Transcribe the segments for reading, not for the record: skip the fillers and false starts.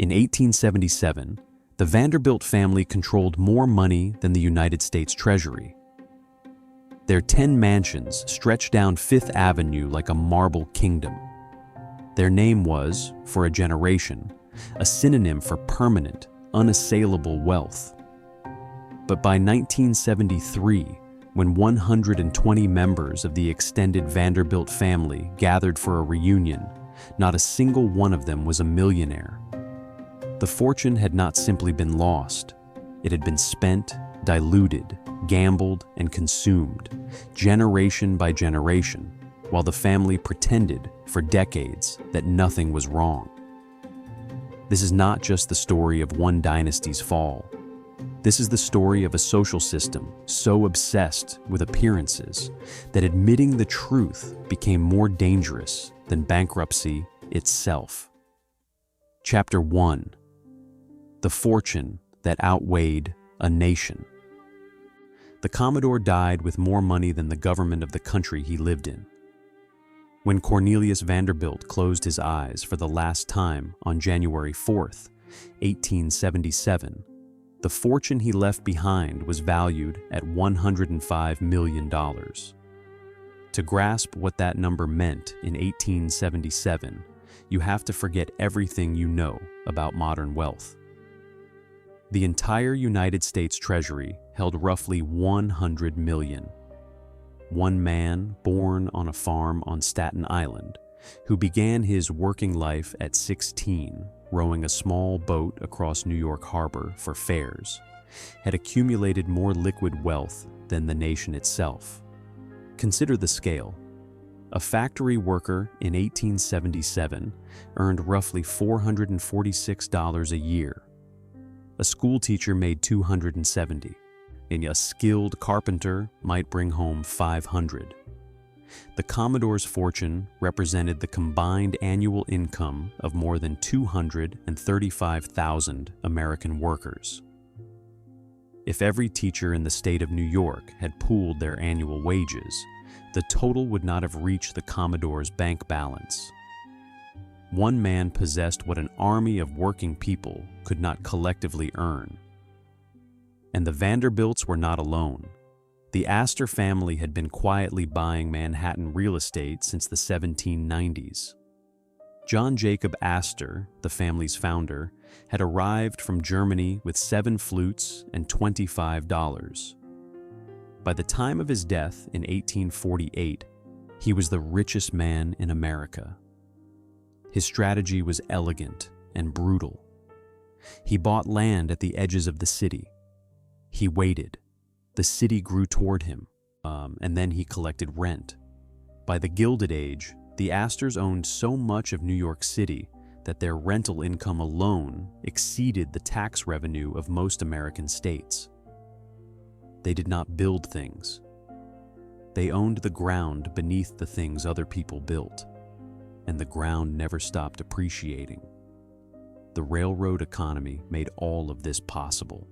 In 1877, the Vanderbilt family controlled more money than the United States Treasury. Their 10 mansions stretched down Fifth Avenue like a marble kingdom. Their name was, for a generation, a synonym for permanent, unassailable wealth. But by 1973, when 120 members of the extended Vanderbilt family gathered for a reunion, not a single one of them was a millionaire. The fortune had not simply been lost. It had been spent, diluted, gambled, and consumed, generation by generation, while the family pretended for decades that nothing was wrong. This is not just the story of one dynasty's fall. This is the story of a social system so obsessed with appearances that admitting the truth became more dangerous than bankruptcy itself. Chapter 1: The Fortune That Outweighed a Nation. The Commodore died with more money than the government of the country he lived in. When Cornelius Vanderbilt closed his eyes for the last time on January 4th, 1877, the fortune he left behind was valued at $105 million. To grasp what that number meant in 1877, you have to forget everything you know about modern wealth. The entire United States Treasury held roughly 100 million. One man born on a farm on Staten Island, who began his working life at 16, rowing a small boat across New York Harbor for fairs, had accumulated more liquid wealth than the nation itself. Consider the scale. A factory worker in 1877 earned roughly $446 a year. A school teacher made $270, and a skilled carpenter might bring home $500. The Commodore's fortune represented the combined annual income of more than 235,000 American workers. If every teacher in the state of New York had pooled their annual wages, the total would not have reached the Commodore's bank balance. One man possessed what an army of working people could not collectively earn. And the Vanderbilts were not alone. The Astor family had been quietly buying Manhattan real estate since the 1790s. John Jacob Astor, the family's founder, had arrived from Germany with 7 flutes and $25. By the time of his death in 1848, he was the richest man in America. His strategy was elegant and brutal. He bought land at the edges of the city. He waited. The city grew toward him, and then he collected rent. By the Gilded Age, the Astors owned so much of New York City that their rental income alone exceeded the tax revenue of most American states. They did not build things. They owned the ground beneath the things other people built, and the ground never stopped appreciating. The railroad economy made all of this possible.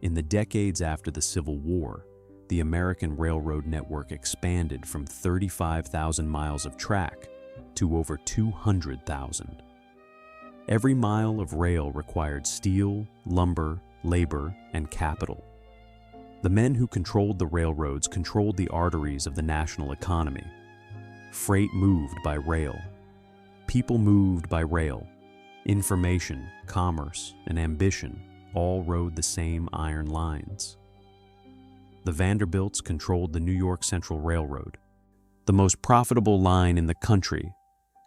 In the decades after the Civil War, the American railroad network expanded from 35,000 miles of track to over 200,000. Every mile of rail required steel, lumber, labor, and capital. The men who controlled the railroads controlled the arteries of the national economy. Freight moved by rail. People moved by rail. Information, commerce, and ambition all rode the same iron lines. The Vanderbilts controlled the New York Central Railroad, the most profitable line in the country,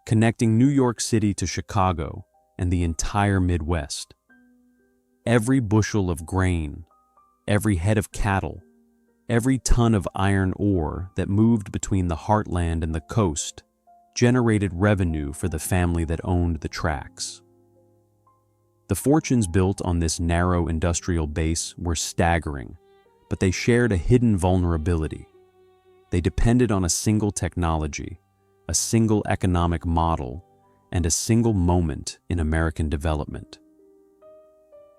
connecting New York City to Chicago and the entire Midwest. Every bushel of grain, every head of cattle, every ton of iron ore that moved between the heartland and the coast generated revenue for the family that owned the tracks. The fortunes built on this narrow industrial base were staggering, but they shared a hidden vulnerability. They depended on a single technology, a single economic model, and a single moment in American development.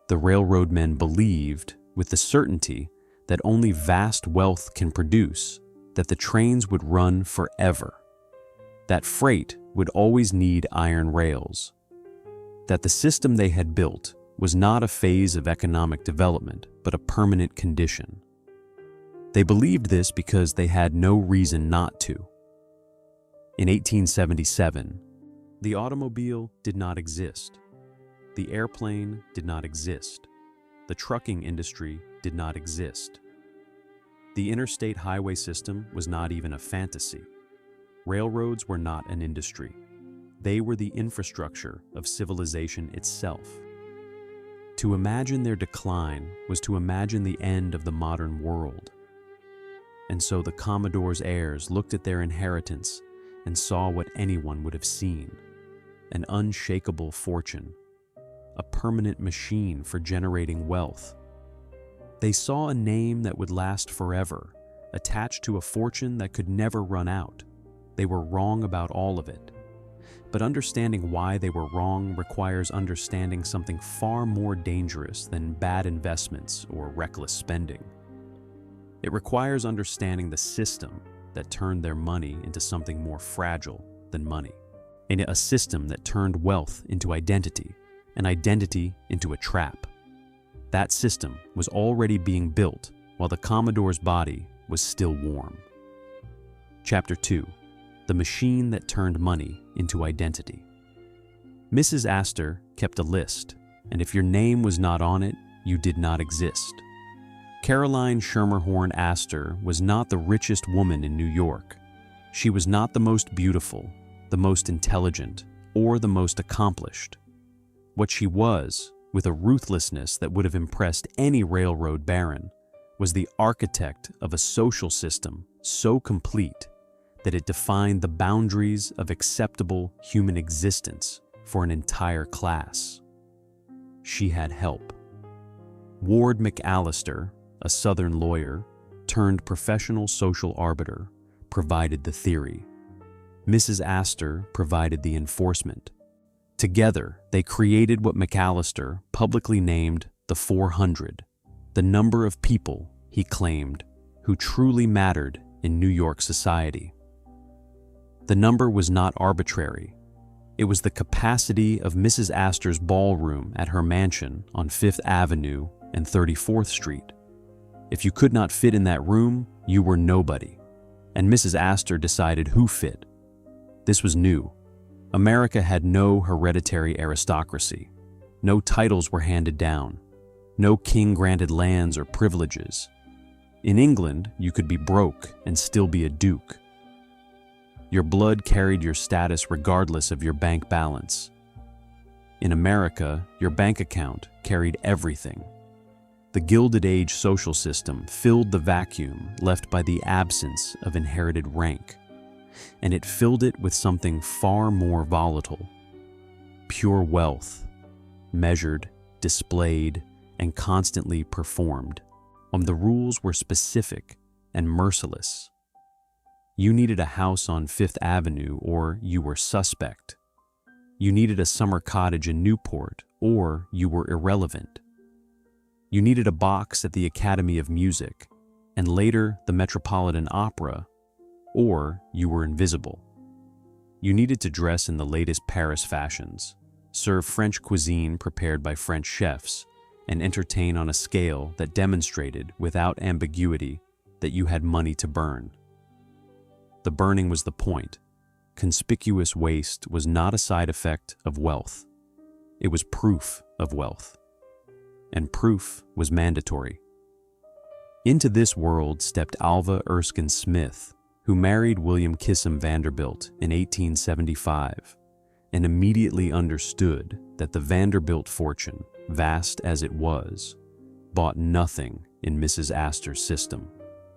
The railroad men believed, with the certainty that only vast wealth can produce, that the trains would run forever, that freight would always need iron rails. that the system they had built was not a phase of economic development, but a permanent condition. They believed this because they had no reason not to. In 1877, the automobile did not exist. The airplane did not exist. The trucking industry did not exist. The interstate highway system was not even a fantasy. Railroads were not an industry. They were the infrastructure of civilization itself. To imagine their decline was to imagine the end of the modern world. And so the Commodore's heirs looked at their inheritance and saw what anyone would have seen: an unshakable fortune, a permanent machine for generating wealth. They saw a name that would last forever, attached to a fortune that could never run out. They were wrong about all of it. But understanding why they were wrong requires understanding something far more dangerous than bad investments or reckless spending. It requires understanding the system that turned their money into something more fragile than money, and a system that turned wealth into identity, and identity into a trap. That system was already being built while the Commodore's body was still warm. Chapter 2. The machine that turned money into identity. Mrs. Astor kept a list, and if your name was not on it, you did not exist. Caroline Schermerhorn Astor was not the richest woman in New York. She was not the most beautiful, the most intelligent, or the most accomplished. What she was, with a ruthlessness that would have impressed any railroad baron, was the architect of a social system so complete that it defined the boundaries of acceptable human existence for an entire class. She had help. Ward McAllister, a Southern lawyer turned professional social arbiter, provided the theory. Mrs. Astor provided the enforcement. Together, they created what McAllister publicly named the 400, the number of people, he claimed, who truly mattered in New York society. The number was not arbitrary. It was the capacity of Mrs. Astor's ballroom at her mansion on 5th Avenue and 34th Street. If you could not fit in that room, you were nobody. And Mrs. Astor decided who fit. This was new. America had no hereditary aristocracy. No titles were handed down. No king-granted lands or privileges. In England, you could be broke and still be a duke. Your blood carried your status regardless of your bank balance. In America, your bank account carried everything. The Gilded Age social system filled the vacuum left by the absence of inherited rank, and it filled it with something far more volatile: pure wealth, measured, displayed, and constantly performed. The rules were specific and merciless. You needed a house on 5th Avenue or you were suspect. You needed a summer cottage in Newport or you were irrelevant. You needed a box at the Academy of Music and later the Metropolitan Opera, or you were invisible. You needed to dress in the latest Paris fashions, serve French cuisine prepared by French chefs, and entertain on a scale that demonstrated without ambiguity that you had money to burn. The burning was the point. Conspicuous waste was not a side effect of wealth. It was proof of wealth. And proof was mandatory. Into this world stepped Alva Erskine Smith, who married William Kissam Vanderbilt in 1875, and immediately understood that the Vanderbilt fortune, vast as it was, bought nothing in Mrs. Astor's system.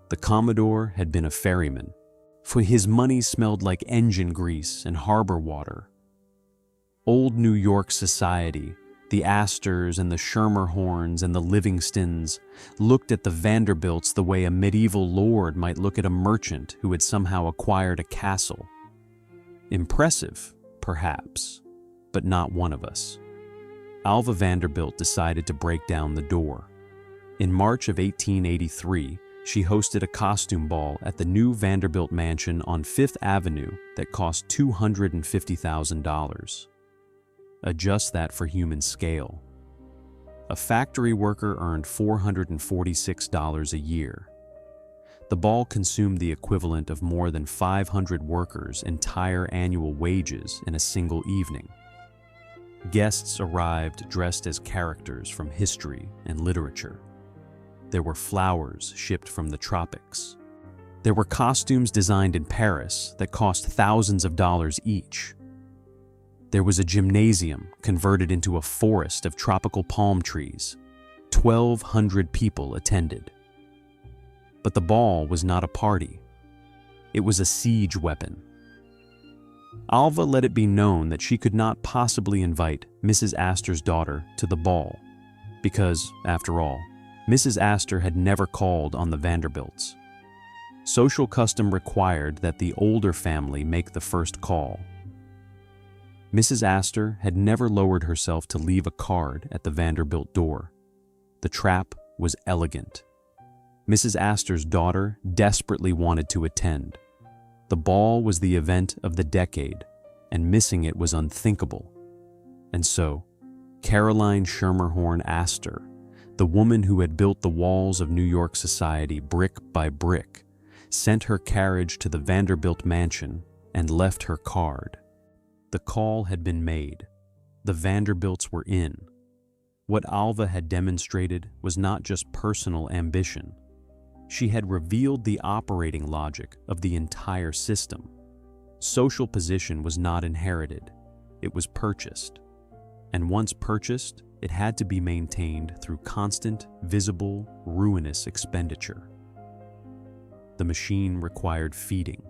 The Commodore had been a ferryman, for his money smelled like engine grease and harbor water. Old New York society, the Astors and the Schermerhorns and the Livingstons, looked at the Vanderbilts the way a medieval lord might look at a merchant who had somehow acquired a castle. Impressive, perhaps, but not one of us. Alva Vanderbilt decided to break down the door. In March of 1883, she hosted a costume ball at the new Vanderbilt mansion on 5th Avenue that cost $250,000. Adjust that for human scale. A factory worker earned $446 a year. The ball consumed the equivalent of more than 500 workers' entire annual wages in a single evening. Guests arrived dressed as characters from history and literature. There were flowers shipped from the tropics. There were costumes designed in Paris that cost thousands of dollars each. There was a gymnasium converted into a forest of tropical palm trees. 1,200 people attended. But the ball was not a party. It was a siege weapon. Alva let it be known that she could not possibly invite Mrs. Astor's daughter to the ball, because, after all, Mrs. Astor had never called on the Vanderbilts. Social custom required that the older family make the first call. Mrs. Astor had never lowered herself to leave a card at the Vanderbilt door. The trap was elegant. Mrs. Astor's daughter desperately wanted to attend. The ball was the event of the decade, and missing it was unthinkable. And so, Caroline Schermerhorn Astor, the woman who had built the walls of New York society brick by brick, sent her carriage to the Vanderbilt mansion and left her card. The call had been made. The Vanderbilts were in. What Alva had demonstrated was not just personal ambition. She had revealed the operating logic of the entire system. Social position was not inherited. It was purchased. And once purchased, it had to be maintained through constant, visible, ruinous expenditure. The machine required feeding.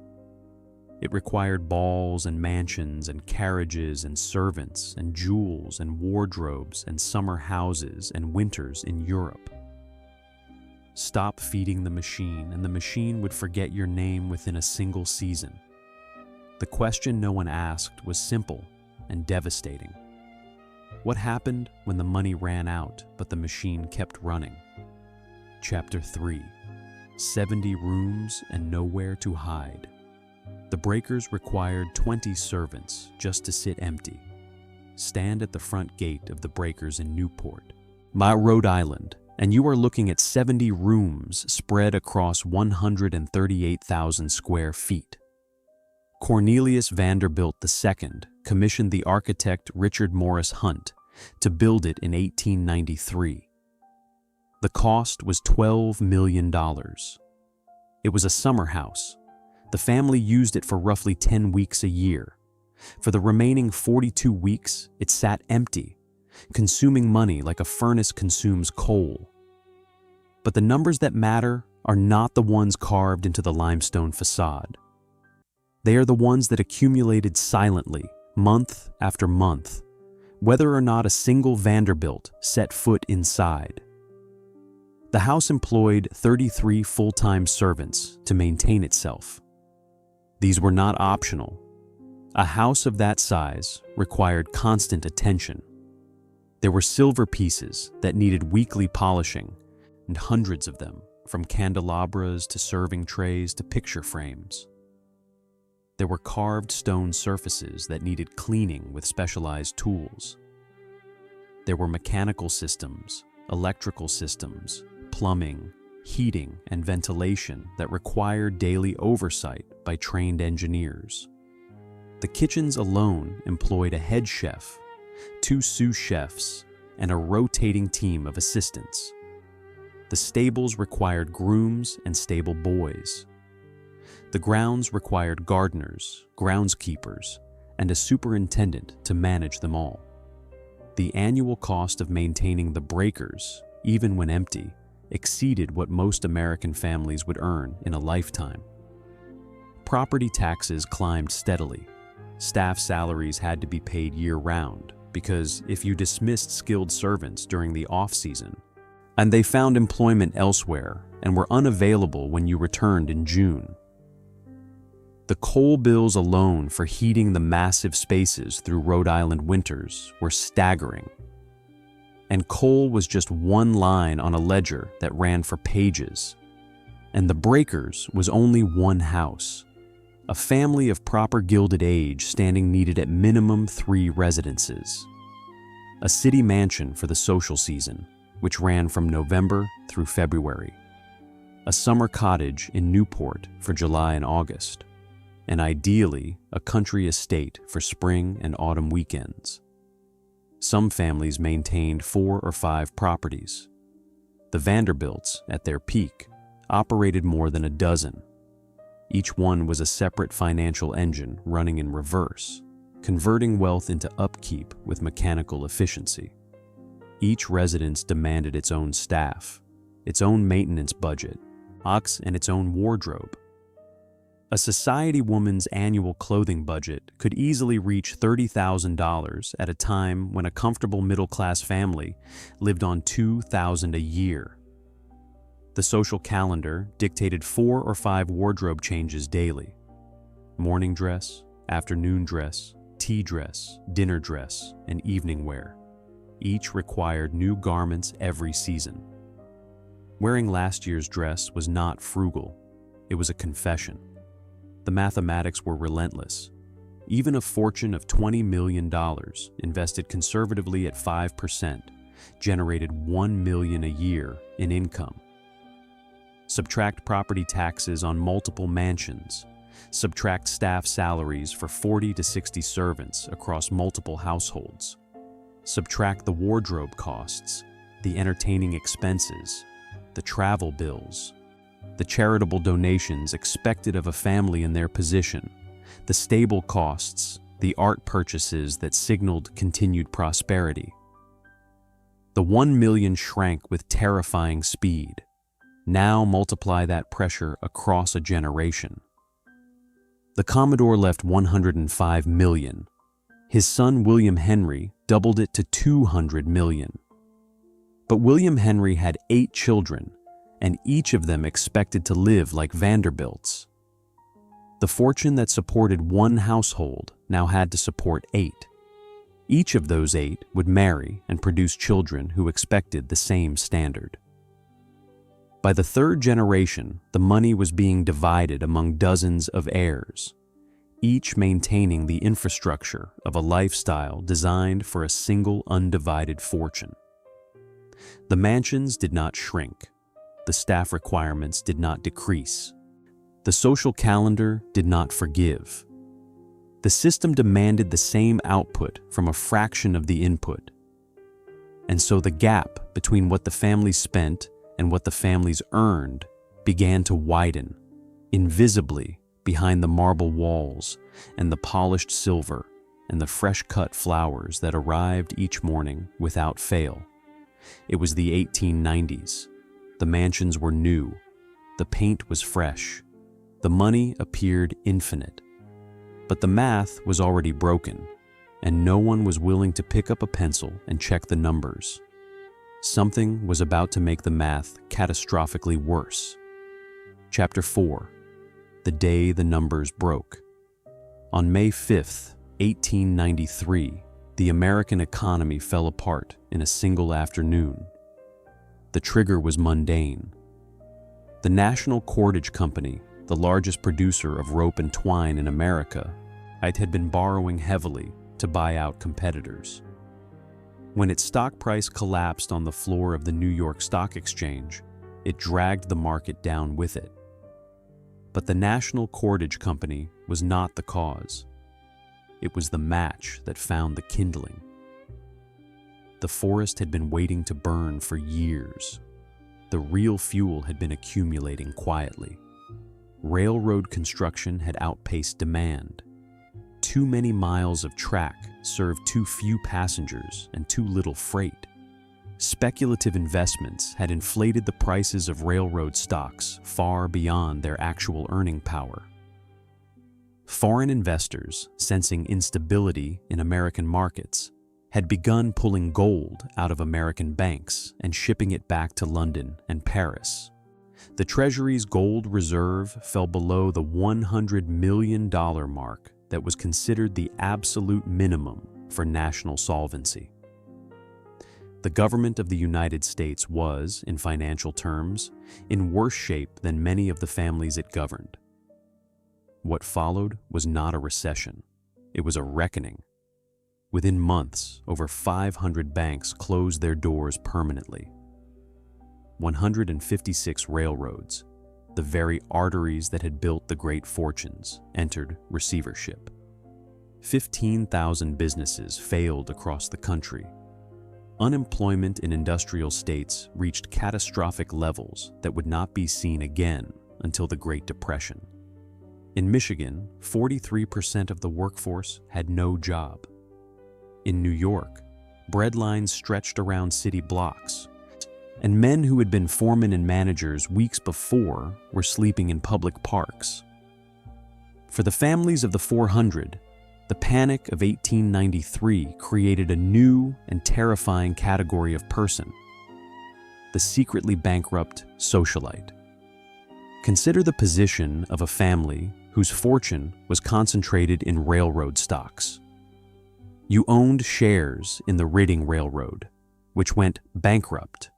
It required balls and mansions and carriages and servants and jewels and wardrobes and summer houses and winters in Europe. Stop feeding the machine and the machine would forget your name within a single season. The question no one asked was simple and devastating. What happened when the money ran out but the machine kept running? Chapter 3. 70 rooms and nowhere to hide. The breakers required 20 servants just to sit empty. Stand at the front gate of the breakers in Newport, Rhode Island, and you are looking at 70 rooms spread across 138,000 square feet. Cornelius Vanderbilt II commissioned the architect Richard Morris Hunt to build it in 1893. The cost was $12 million. It was a summer house. The family used it for roughly 10 weeks a year. For the remaining 42 weeks, it sat empty, consuming money like a furnace consumes coal. But the numbers that matter are not the ones carved into the limestone facade. They are the ones that accumulated silently, month after month, whether or not a single Vanderbilt set foot inside. The house employed 33 full-time servants to maintain itself. These were not optional. A house of that size required constant attention. There were silver pieces that needed weekly polishing, and hundreds of them, from candelabras to serving trays to picture frames. There were carved stone surfaces that needed cleaning with specialized tools. There were mechanical systems, electrical systems, plumbing, heating, and ventilation that required daily oversight by trained engineers. The kitchens alone employed a head chef, 2 sous chefs, and a rotating team of assistants. The stables required grooms and stable boys. The grounds required gardeners, groundskeepers, and a superintendent to manage them all. The annual cost of maintaining the breakers, even when empty, exceeded what most American families would earn in a lifetime. Property taxes climbed steadily. Staff salaries had to be paid year-round because if you dismissed skilled servants during the off-season, and they found employment elsewhere and were unavailable when you returned in June. The coal bills alone for heating the massive spaces through Rhode Island winters were staggering. And coal was just one line on a ledger that ran for pages. And the breakers was only one house. A family of proper Gilded age standing needed at minimum 3 residences. a city mansion for the social season, which ran from November through February, a summer cottage in Newport for July and August, and ideally a country estate for spring and autumn weekends. Some families maintained 4 or 5 properties. The Vanderbilts, at their peak, operated more than a dozen. Each one was a separate financial engine running in reverse, converting wealth into upkeep with mechanical efficiency. Each residence demanded its own staff, its own maintenance budget, and its own wardrobe. A society woman's annual clothing budget could easily reach $30,000 at a time when a comfortable middle-class family lived on $2,000 a year. The social calendar dictated 4 or 5 wardrobe changes daily: morning dress, afternoon dress, tea dress, dinner dress, and evening wear. Each required new garments every season. Wearing last year's dress was not frugal, it was a confession. The mathematics were relentless. Even a fortune of $20 million, invested conservatively at 5%, generated $1 million a year in income. Subtract property taxes on multiple mansions. Subtract staff salaries for 40 to 60 servants across multiple households. Subtract the wardrobe costs, the entertaining expenses, the travel bills, the charitable donations expected of a family in their position, the stable costs, the art purchases that signaled continued prosperity. The 1 million shrank with terrifying speed. Now multiply that pressure across a generation. The Commodore left 105 million. His son William Henry doubled it to 200 million. But William Henry had 8 children, and each of them expected to live like Vanderbilts. The fortune that supported one household now had to support 8. Each of those 8 would marry and produce children who expected the same standard. By the 3rd generation, the money was being divided among dozens of heirs, each maintaining the infrastructure of a lifestyle designed for a single undivided fortune. The mansions did not shrink. The staff requirements did not decrease. The social calendar did not forgive. The system demanded the same output from a fraction of the input. And so the gap between what the families spent and what the families earned began to widen, invisibly behind the marble walls and the polished silver and the fresh-cut flowers that arrived each morning without fail. It was the 1890s. The mansions were new. The paint was fresh. The money appeared infinite. But the math was already broken, and no one was willing to pick up a pencil and check the numbers. Something was about to make the math catastrophically worse. Chapter 4. The Day the Numbers Broke. On May 5th, 1893, the American economy fell apart in a single afternoon. The trigger was mundane. The National Cordage Company, the largest producer of rope and twine in America, had been borrowing heavily to buy out competitors. When its stock price collapsed on the floor of the New York Stock Exchange, it dragged the market down with it. But the National Cordage Company was not the cause. It was the match that found the kindling. The forest had been waiting to burn for years. The real fuel had been accumulating quietly. Railroad construction had outpaced demand. Too many miles of track served too few passengers and too little freight. Speculative investments had inflated the prices of railroad stocks far beyond their actual earning power. Foreign investors, sensing instability in American markets, had begun pulling gold out of American banks and shipping it back to London and Paris. The Treasury's gold reserve fell below the $100 million mark that was considered the absolute minimum for national solvency. The government of the United States was, in financial terms, in worse shape than many of the families it governed. What followed was not a recession. It was a reckoning. Within months, over 500 banks closed their doors permanently. 156 railroads, the very arteries that had built the great fortunes, entered receivership. 15,000 businesses failed across the country. Unemployment in industrial states reached catastrophic levels that would not be seen again until the Great Depression. In Michigan, 43% of the workforce had no job. In New York, bread lines stretched around city blocks, and men who had been foremen and managers weeks before were sleeping in public parks. For the families of the 400, the Panic of 1893 created a new and terrifying category of person: the secretly bankrupt socialite. Consider the position of a family whose fortune was concentrated in railroad stocks. You owned shares in the Ridding Railroad, which went bankrupt.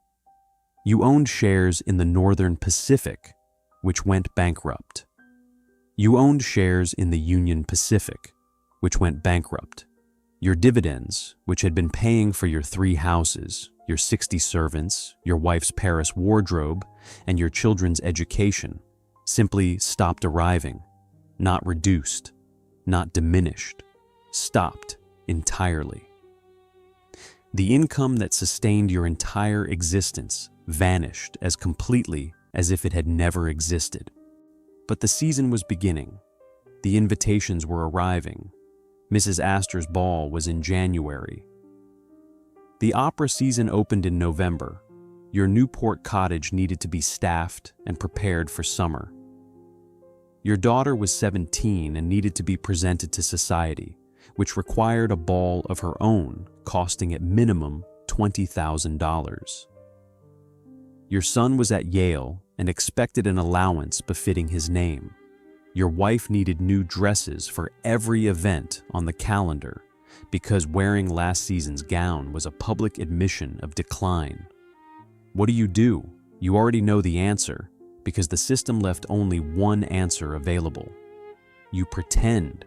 You owned shares in the Northern Pacific, which went bankrupt. You owned shares in the Union Pacific, which went bankrupt. Your dividends, which had been paying for your 3 houses, your 60 servants, your wife's Paris wardrobe, and your children's education, simply stopped arriving, not reduced, not diminished, stopped entirely. The income that sustained your entire existence vanished as completely as if it had never existed. But the season was beginning. The invitations were arriving. Mrs. Astor's ball was in January. The opera season opened in November. Your Newport cottage needed to be staffed and prepared for summer. Your daughter was 17 and needed to be presented to society, which required a ball of her own, costing at minimum $20,000. Your son was at Yale and expected an allowance befitting his name. Your wife needed new dresses for every event on the calendar because wearing last season's gown was a public admission of decline. What do? You already know the answer because the system left only one answer available. You pretend.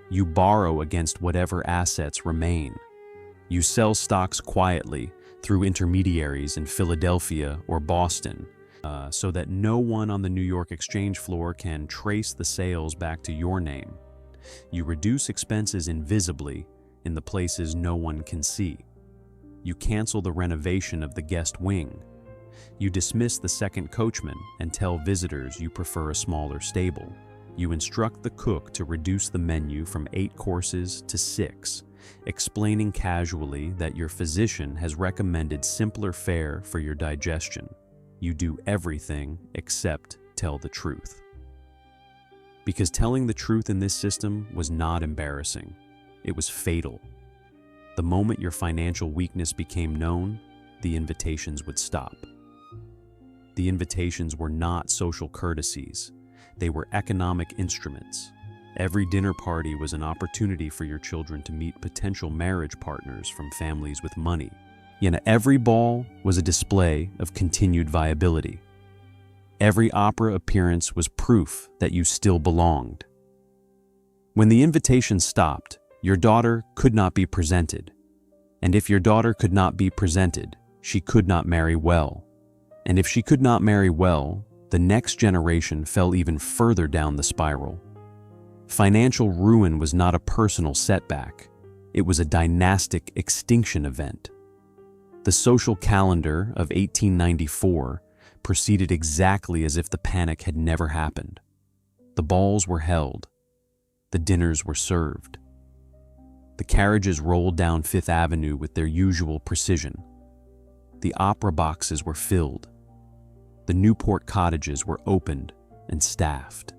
You borrow against whatever assets remain. You sell stocks quietly through intermediaries in Philadelphia or Boston, so that no one on the New York exchange floor can trace the sales back to your name. You reduce expenses invisibly in the places no one can see. You cancel the renovation of the guest wing. You dismiss the second coachman and tell visitors you prefer a smaller stable. You instruct the cook to reduce the menu from 8 courses to 6, explaining casually that your physician has recommended simpler fare for your digestion. You do everything except tell the truth. Because telling the truth in this system was not embarrassing. It was fatal. The moment your financial weakness became known, the invitations would stop. The invitations were not social courtesies. They were economic instruments. Every dinner party was an opportunity for your children to meet potential marriage partners from families with money. Yet every ball was a display of continued viability. Every opera appearance was proof that you still belonged. When the invitation stopped, your daughter could not be presented. And if your daughter could not be presented, she could not marry well. And if she could not marry well, the next generation fell even further down the spiral. Financial ruin was not a personal setback. It was a dynastic extinction event. The social calendar of 1894 proceeded exactly as if the panic had never happened. The balls were held. The dinners were served. The carriages rolled down Fifth Avenue with their usual precision. The opera boxes were filled. The Newport cottages were opened and staffed.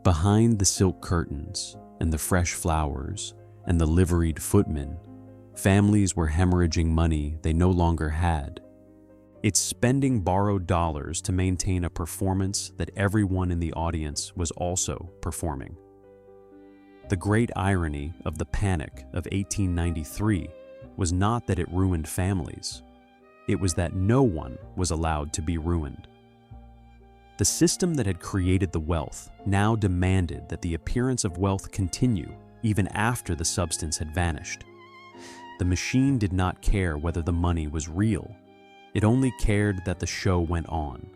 Behind the silk curtains and the fresh flowers and the liveried footmen, families were hemorrhaging money they no longer had. It's spending borrowed dollars to maintain a performance that everyone in the audience was also performing. The great irony of the Panic of 1893 was not that it ruined families. It was that no one was allowed to be ruined. The system that had created the wealth now demanded that the appearance of wealth continue even after the substance had vanished. The machine did not care whether the money was real. It only cared that the show went on.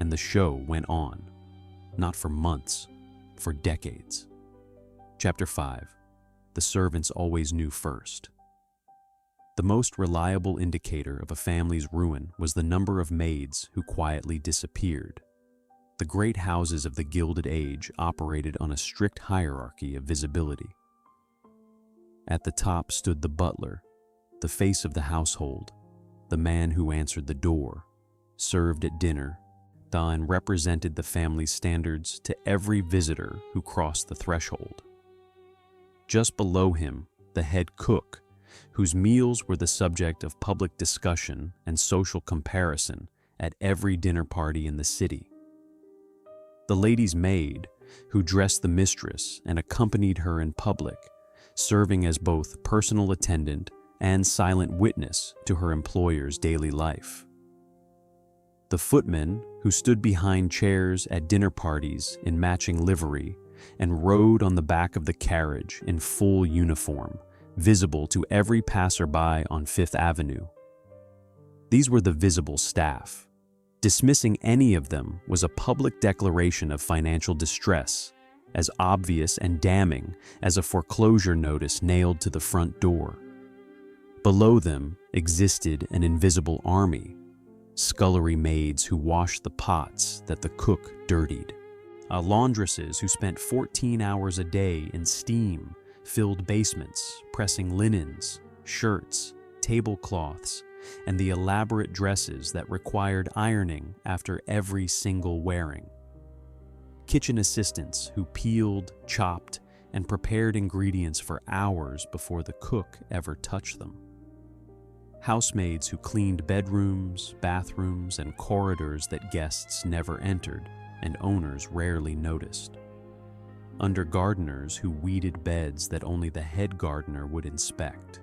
And the show went on. Not for months, for decades. Chapter 5. The servants always knew first. The most reliable indicator of a family's ruin was the number of maids who quietly disappeared. The great houses of the Gilded Age operated on a strict hierarchy of visibility. At the top stood the butler, the face of the household, the man who answered the door, served at dinner, and represented the family's standards to every visitor who crossed the threshold. Just below him, the head cook, whose meals were the subject of public discussion and social comparison at every dinner party in the city. The lady's maid, who dressed the mistress and accompanied her in public, serving as both personal attendant and silent witness to her employer's daily life. The footman, who stood behind chairs at dinner parties in matching livery and rode on the back of the carriage in full uniform, visible to every passerby on Fifth Avenue. These were the visible staff. Dismissing any of them was a public declaration of financial distress, as obvious and damning as a foreclosure notice nailed to the front door. Below them existed an invisible army, scullery maids who washed the pots that the cook dirtied, laundresses who spent 14 hours a day in steam-filled basements pressing linens, shirts, tablecloths, and the elaborate dresses that required ironing after every single wearing. Kitchen assistants who peeled, chopped, and prepared ingredients for hours before the cook ever touched them. Housemaids who cleaned bedrooms, bathrooms, and corridors that guests never entered and owners rarely noticed. Under gardeners who weeded beds that only the head gardener would inspect.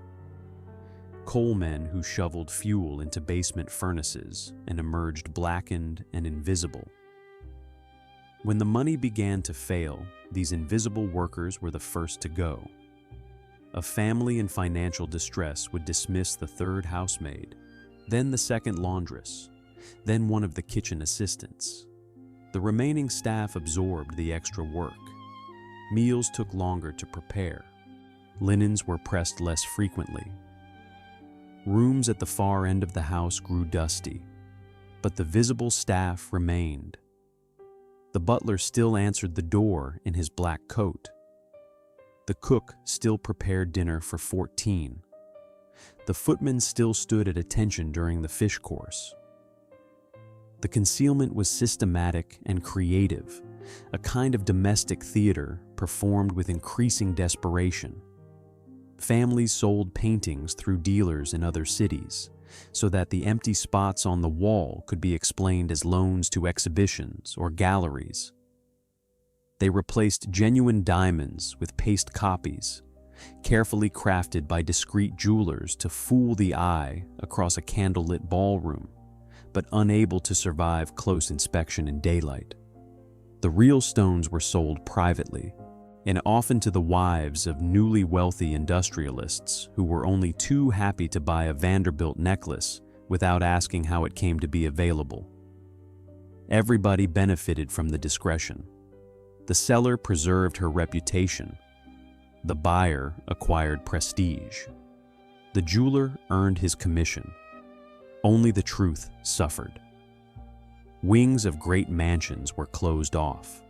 Coalmen who shoveled fuel into basement furnaces and emerged blackened and invisible. When the money began to fail, these invisible workers were the first to go. A family in financial distress would dismiss the third housemaid, then the second laundress, then one of the kitchen assistants. The remaining staff absorbed the extra work. Meals took longer to prepare. Linens were pressed less frequently. Rooms at the far end of the house grew dusty, but the visible staff remained. The butler still answered the door in his black coat. The cook still prepared dinner for 14. The footman still stood at attention during the fish course. The concealment was systematic and creative, a kind of domestic theater performed with increasing desperation. Families sold paintings through dealers in other cities, so that the empty spots on the wall could be explained as loans to exhibitions or galleries. They replaced genuine diamonds with paste copies, carefully crafted by discreet jewelers to fool the eye across a candlelit ballroom, but unable to survive close inspection in daylight. The real stones were sold privately, and often to the wives of newly wealthy industrialists who were only too happy to buy a Vanderbilt necklace without asking how it came to be available. Everybody benefited from the discretion. The seller preserved her reputation. The buyer acquired prestige. The jeweler earned his commission. Only the truth suffered. Wings of great mansions were closed off.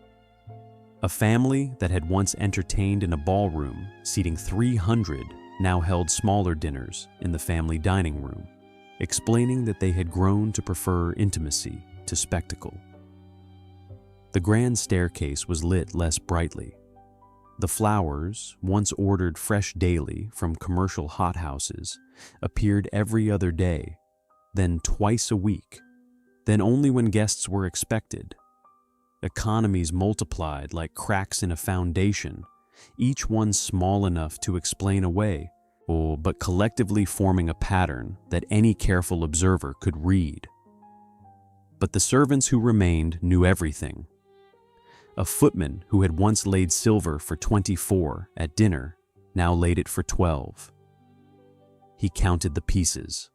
A family that had once entertained in a ballroom, seating 300, now held smaller dinners in the family dining room, explaining that they had grown to prefer intimacy to spectacle. The grand staircase was lit less brightly. The flowers, once ordered fresh daily from commercial hothouses, appeared every other day, then twice a week, then only when guests were expected. Economies multiplied like cracks in a foundation, each one small enough to explain away, but collectively forming a pattern that any careful observer could read. But the servants who remained knew everything. A footman who had once laid silver for 24 at dinner now laid it for 12. He counted the pieces.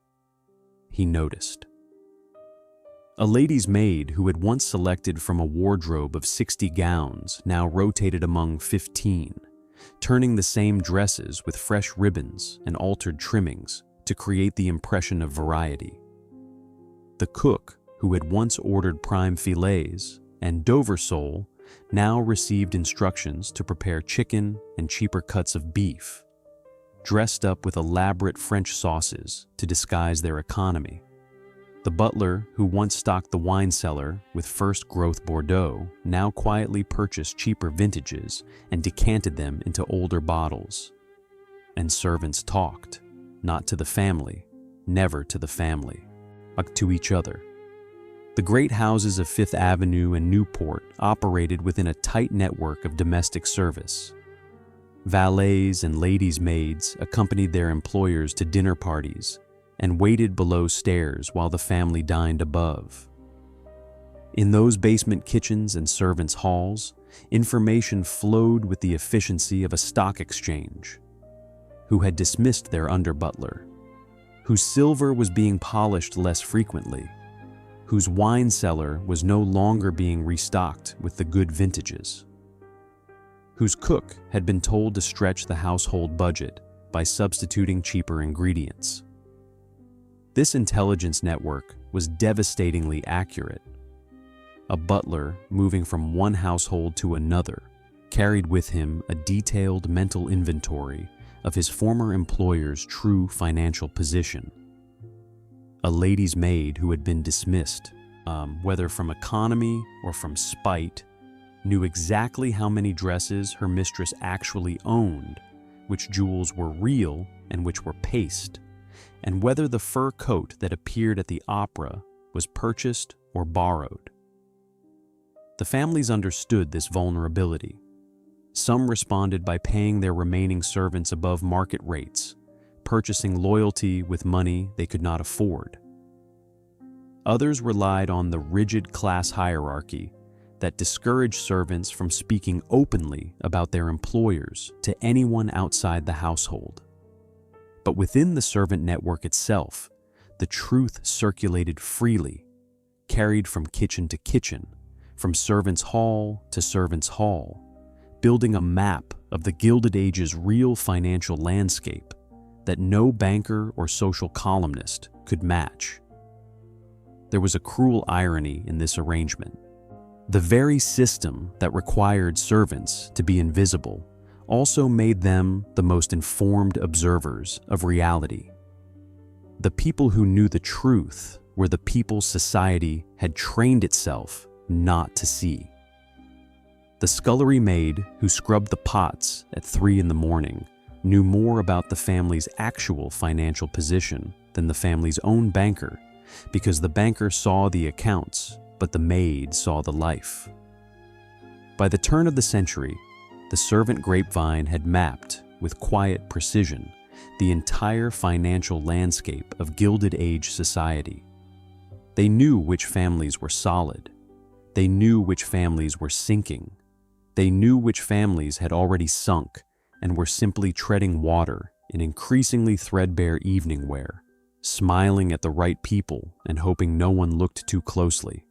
He noticed. A lady's maid who had once selected from a wardrobe of 60 gowns now rotated among 15, turning the same dresses with fresh ribbons and altered trimmings to create the impression of variety. The cook, who had once ordered prime fillets and Dover sole, now received instructions to prepare chicken and cheaper cuts of beef, dressed up with elaborate French sauces to disguise their economy. The butler, who once stocked the wine cellar with first growth Bordeaux, now quietly purchased cheaper vintages and decanted them into older bottles. And servants talked, not to the family, never to the family, but to each other. The great houses of Fifth Avenue and Newport operated within a tight network of domestic service. Valets and ladies' maids accompanied their employers to dinner parties and waited below stairs while the family dined above. In those basement kitchens and servants' halls, information flowed with the efficiency of a stock exchange. Who had dismissed their under-butler, whose silver was being polished less frequently, whose wine cellar was no longer being restocked with the good vintages, whose cook had been told to stretch the household budget by substituting cheaper ingredients. This intelligence network was devastatingly accurate. A butler moving from one household to another carried with him a detailed mental inventory of his former employer's true financial position. A lady's maid who had been dismissed, whether from economy or from spite, knew exactly how many dresses her mistress actually owned, which jewels were real and which were paste, and whether the fur coat that appeared at the opera was purchased or borrowed. The families understood this vulnerability. Some responded by paying their remaining servants above market rates, purchasing loyalty with money they could not afford. Others relied on the rigid class hierarchy that discouraged servants from speaking openly about their employers to anyone outside the household. But within the servant network itself, the truth circulated freely, carried from kitchen to kitchen, from servants' hall to servants' hall, building a map of the Gilded Age's real financial landscape that no banker or social columnist could match. There was a cruel irony in this arrangement. The very system that required servants to be invisible also made them the most informed observers of reality. The people who knew the truth were the people society had trained itself not to see. The scullery maid who scrubbed the pots at 3 a.m. knew more about the family's actual financial position than the family's own banker, because the banker saw the accounts, but the maid saw the life. By the turn of the century, the servant grapevine had mapped, with quiet precision, the entire financial landscape of Gilded Age society. They knew which families were solid. They knew which families were sinking. They knew which families had already sunk and were simply treading water in increasingly threadbare evening wear, smiling at the right people and hoping no one looked too closely.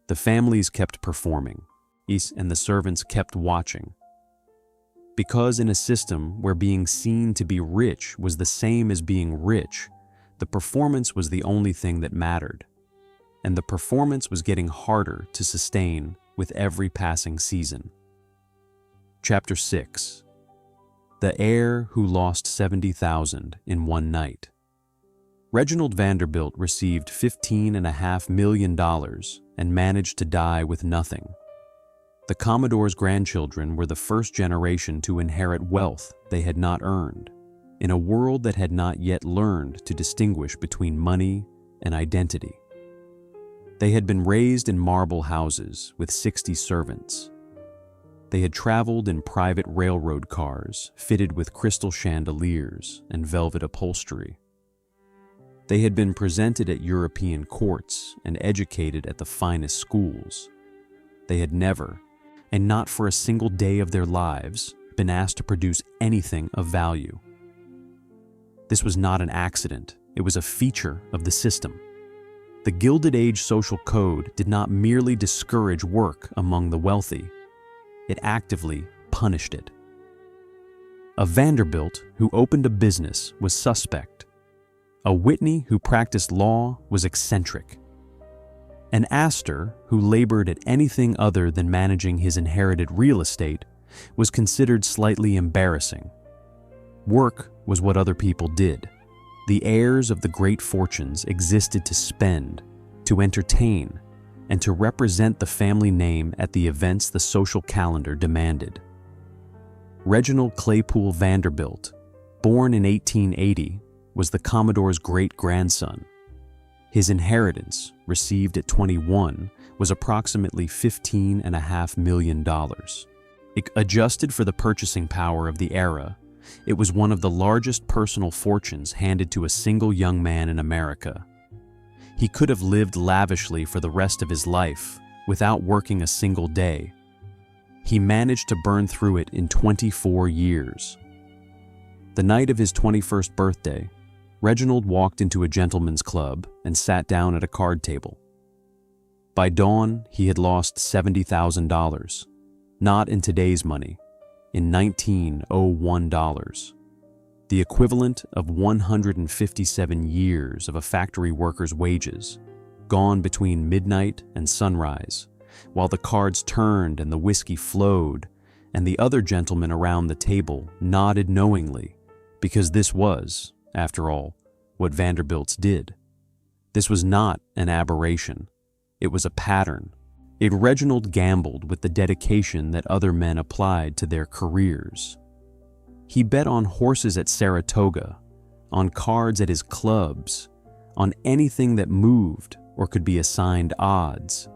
The families kept performing, and the servants kept watching. Because in a system where being seen to be rich was the same as being rich, the performance was the only thing that mattered. And the performance was getting harder to sustain with every passing season. Chapter 6. The Heir Who Lost $70,000 in One Night. Reginald Vanderbilt received $15.5 million and managed to die with nothing. The Commodore's grandchildren were the first generation to inherit wealth they had not earned, in a world that had not yet learned to distinguish between money and identity. They had been raised in marble houses with 60 servants. They had traveled in private railroad cars fitted with crystal chandeliers and velvet upholstery. They had been presented at European courts and educated at the finest schools. They had never, and not for a single day of their lives, been asked to produce anything of value. This was not an accident, it was a feature of the system. The Gilded Age social code did not merely discourage work among the wealthy, it actively punished it. A Vanderbilt who opened a business was suspect. A Whitney who practiced law was eccentric. An Astor who labored at anything other than managing his inherited real estate was considered slightly embarrassing. Work was what other people did. The heirs of the great fortunes existed to spend, to entertain, and to represent the family name at the events the social calendar demanded. Reginald Claypool Vanderbilt, born in 1880, was the Commodore's great-grandson. His inheritance, received at 21, was approximately $15.5 million. Adjusted for the purchasing power of the era, it was one of the largest personal fortunes handed to a single young man in America. He could have lived lavishly for the rest of his life without working a single day. He managed to burn through it in 24 years. The night of his 21st birthday, Reginald walked into a gentleman's club and sat down at a card table. By dawn, he had lost $70,000, not in today's money, in 1901 dollars, the equivalent of 157 years of a factory worker's wages, gone between midnight and sunrise, while the cards turned and the whiskey flowed, and the other gentlemen around the table nodded knowingly, because this was, after all, what Vanderbilts did. This was not an aberration. It was a pattern. Reginald gambled with the dedication that other men applied to their careers. He bet on horses at Saratoga, on cards at his clubs, on anything that moved or could be assigned odds.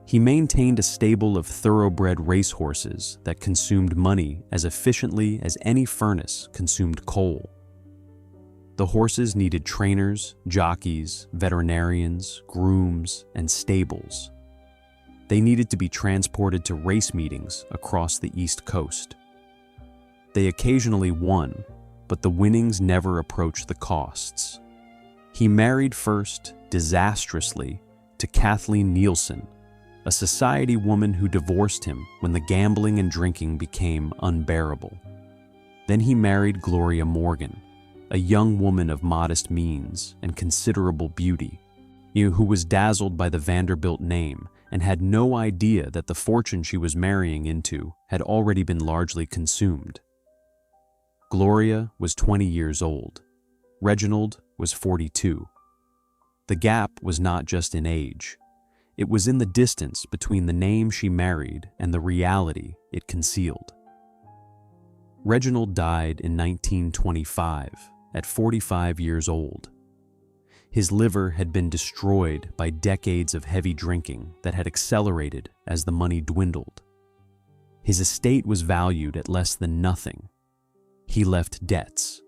He maintained a stable of thoroughbred racehorses that consumed money as efficiently as any furnace consumed coal. The horses needed trainers, jockeys, veterinarians, grooms, and stables. They needed to be transported to race meetings across the East Coast. They occasionally won, but the winnings never approached the costs. He married first, disastrously, to Kathleen Nielsen, a society woman who divorced him when the gambling and drinking became unbearable. Then he married Gloria Morgan, a young woman of modest means and considerable beauty, who was dazzled by the Vanderbilt name and had no idea that the fortune she was marrying into had already been largely consumed. Gloria was 20 years old. Reginald was 42. The gap was not just in age. It was in the distance between the name she married and the reality it concealed. Reginald died in 1925 at 45 years old. His liver had been destroyed by decades of heavy drinking that had accelerated as the money dwindled. His estate was valued at less than nothing. He left debts.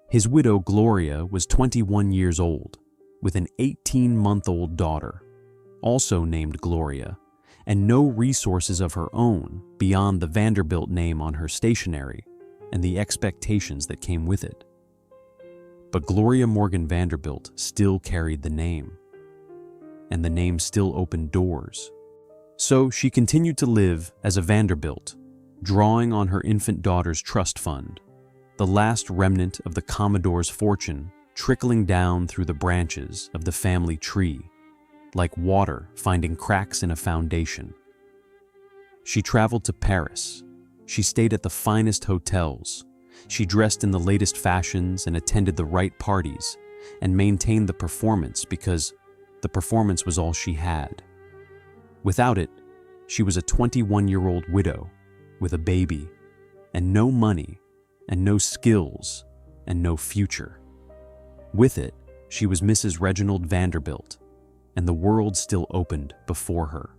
His widow, Gloria, was 21 years old, with an 18-month-old daughter, also named Gloria, and no resources of her own beyond the Vanderbilt name on her stationery and the expectations that came with it. But Gloria Morgan Vanderbilt still carried the name, and the name still opened doors. So she continued to live as a Vanderbilt, drawing on her infant daughter's trust fund, the last remnant of the Commodore's fortune trickling down through the branches of the family tree, like water finding cracks in a foundation. She traveled to Paris. She stayed at the finest hotels. She dressed in the latest fashions and attended the right parties and maintained the performance because the performance was all she had. Without it, she was a 21-year-old widow with a baby and no money and no skills and no future. With it, she was Mrs. Reginald Vanderbilt, and the world still opened before her.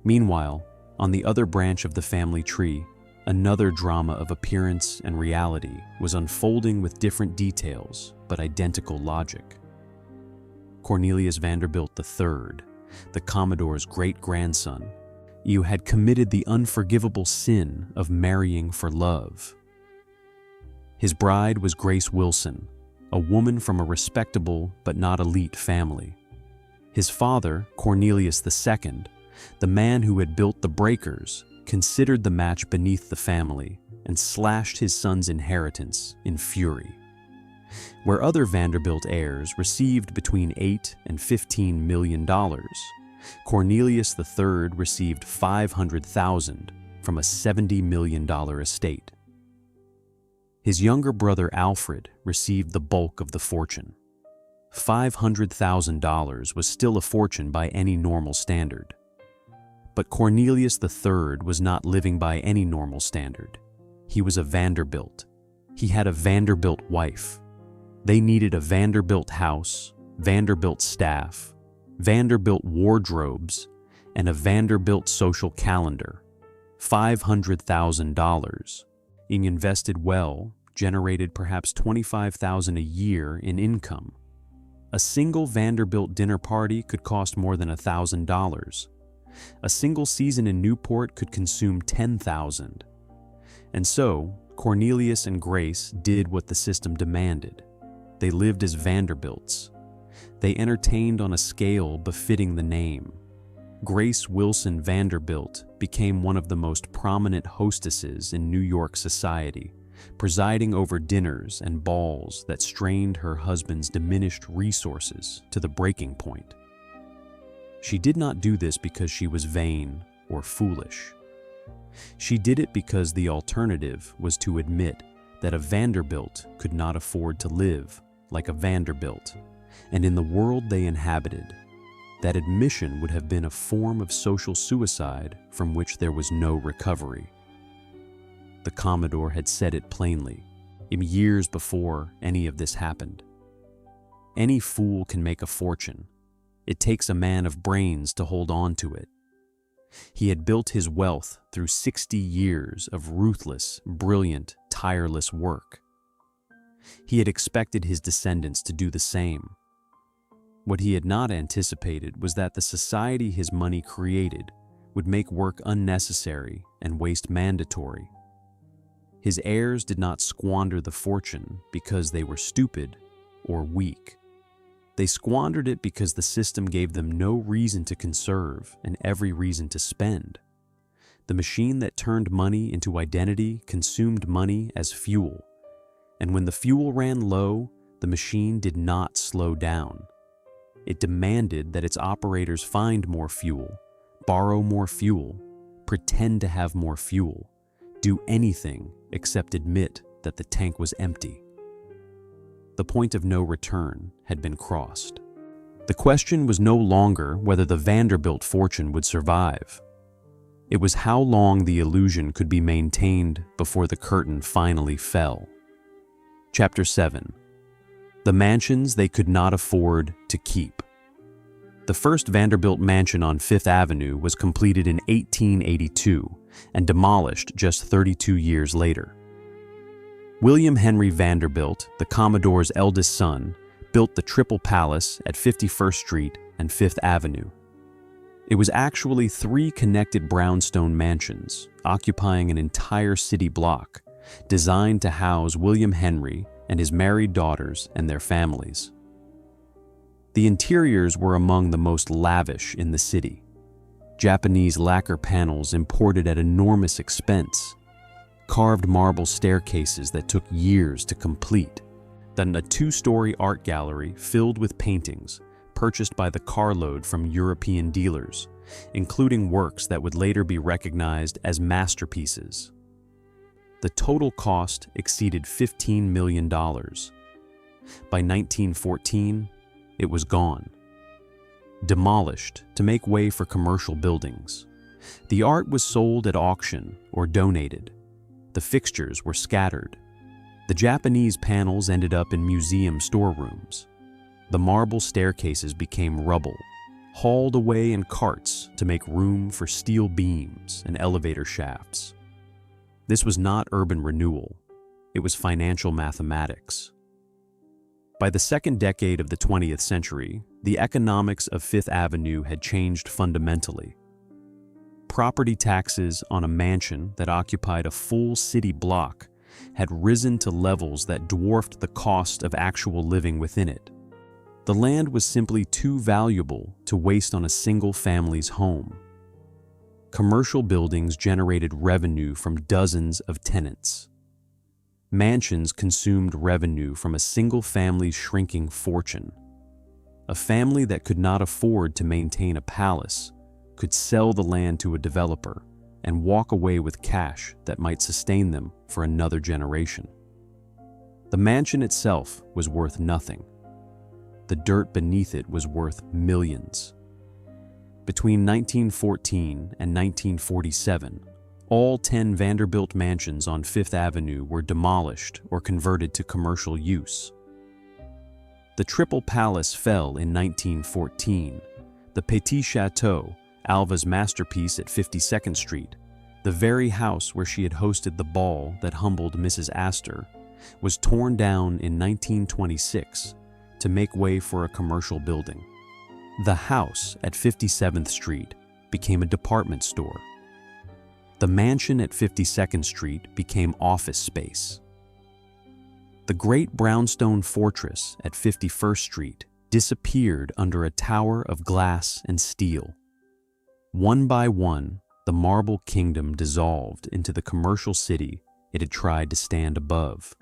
Meanwhile, on the other branch of the family tree, another drama of appearance and reality was unfolding with different details but identical logic. Cornelius Vanderbilt III, the Commodore's great-grandson, had committed the unforgivable sin of marrying for love. His bride was Grace Wilson, a woman from a respectable but not elite family. His father, Cornelius II, the man who had built the breakers, considered the match beneath the family and slashed his son's inheritance in fury. Where other Vanderbilt heirs received between $8 and $15 million, Cornelius III received $500,000 from a $70 million estate. His younger brother Alfred received the bulk of the fortune. $500,000 was still a fortune by any normal standard. But Cornelius III was not living by any normal standard. He was a Vanderbilt. He had a Vanderbilt wife. They needed a Vanderbilt house, Vanderbilt staff, Vanderbilt wardrobes, and a Vanderbilt social calendar. $500,000, being invested well, generated perhaps $25,000 a year in income. A single Vanderbilt dinner party could cost more than $1,000. A single season in Newport could consume $10,000. And so, Cornelius and Grace did what the system demanded. They lived as Vanderbilts. They entertained on a scale befitting the name. Grace Wilson Vanderbilt became one of the most prominent hostesses in New York society, presiding over dinners and balls that strained her husband's diminished resources to the breaking point. She did not do this because she was vain or foolish. She did it because the alternative was to admit that a Vanderbilt could not afford to live like a Vanderbilt, and in the world they inhabited, that admission would have been a form of social suicide from which there was no recovery. The Commodore had said it plainly, years before any of this happened. Any fool can make a fortune. It takes a man of brains to hold on to it. He had built his wealth through 60 years of ruthless, brilliant, tireless work. He had expected his descendants to do the same. What he had not anticipated was that the society his money created would make work unnecessary and waste mandatory. His heirs did not squander the fortune because they were stupid or weak. They squandered it because the system gave them no reason to conserve and every reason to spend. The machine that turned money into identity consumed money as fuel, and when the fuel ran low, the machine did not slow down. It demanded that its operators find more fuel, borrow more fuel, pretend to have more fuel, do anything except admit that the tank was empty. The point of no return had been crossed. The question was no longer whether the Vanderbilt fortune would survive. It was how long the illusion could be maintained before the curtain finally fell. Chapter 7. The mansions they could not afford to keep. The first Vanderbilt mansion on Fifth Avenue was completed in 1882 and demolished just 32 years later. William Henry Vanderbilt, the Commodore's eldest son, built the Triple Palace at 51st Street and Fifth Avenue. It was actually 3 connected brownstone mansions, occupying an entire city block, designed to house William Henry and his married daughters and their families. The interiors were among the most lavish in the city. Japanese lacquer panels imported at enormous expense, carved marble staircases that took years to complete, then a 2-story art gallery filled with paintings purchased by the carload from European dealers, including works that would later be recognized as masterpieces. The total cost exceeded $15 million. By 1914, it was gone. Demolished to make way for commercial buildings. The art was sold at auction or donated. The fixtures were scattered. The Japanese panels ended up in museum storerooms. The marble staircases became rubble, hauled away in carts to make room for steel beams and elevator shafts. This was not urban renewal. It was financial mathematics. By the second decade of the 20th century, the economics of Fifth Avenue had changed fundamentally. Property taxes on a mansion that occupied a full city block had risen to levels that dwarfed the cost of actual living within it. The land was simply too valuable to waste on a single family's home. Commercial buildings generated revenue from dozens of tenants. Mansions consumed revenue from a single family's shrinking fortune. A family that could not afford to maintain a palace could sell the land to a developer and walk away with cash that might sustain them for another generation. The mansion itself was worth nothing. The dirt beneath it was worth millions. Between 1914 and 1947, all 10 Vanderbilt mansions on Fifth Avenue were demolished or converted to commercial use. The Triple Palace fell in 1914. The Petit Chateau, Alva's masterpiece at 52nd Street, the very house where she had hosted the ball that humbled Mrs. Astor, was torn down in 1926 to make way for a commercial building. The house at 57th Street became a department store. The mansion at 52nd Street became office space. The great brownstone fortress at 51st Street disappeared under a tower of glass and steel. One by one, the marble kingdom dissolved into the commercial city it had tried to stand above.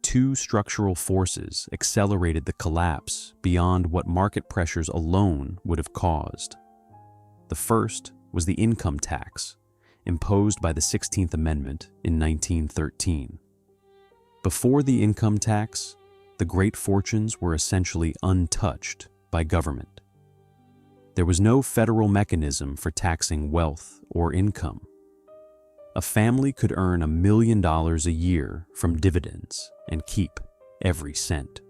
Two structural forces accelerated the collapse beyond what market pressures alone would have caused. The first was the income tax, imposed by the 16th Amendment in 1913. Before the income tax, the great fortunes were essentially untouched by government. There was no federal mechanism for taxing wealth or income. A family could earn $1 million a year from dividends and keep every cent.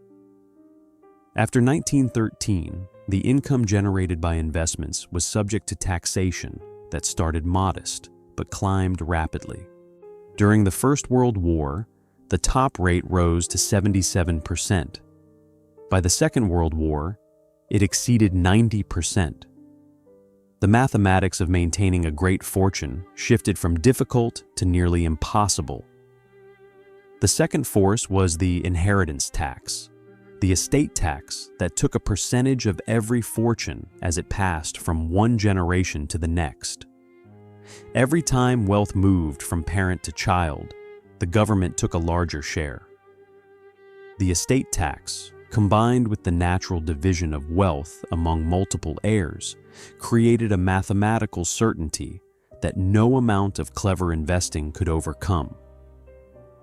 After 1913, the income generated by investments was subject to taxation that started modest but climbed rapidly. During the First World War, the top rate rose to 77%. By the Second World War, it exceeded 90%. The mathematics of maintaining a great fortune shifted from difficult to nearly impossible. The second force was the inheritance tax, the estate tax that took a percentage of every fortune as it passed from one generation to the next. Every time wealth moved from parent to child, the government took a larger share. The estate tax, combined with the natural division of wealth among multiple heirs, created a mathematical certainty that no amount of clever investing could overcome.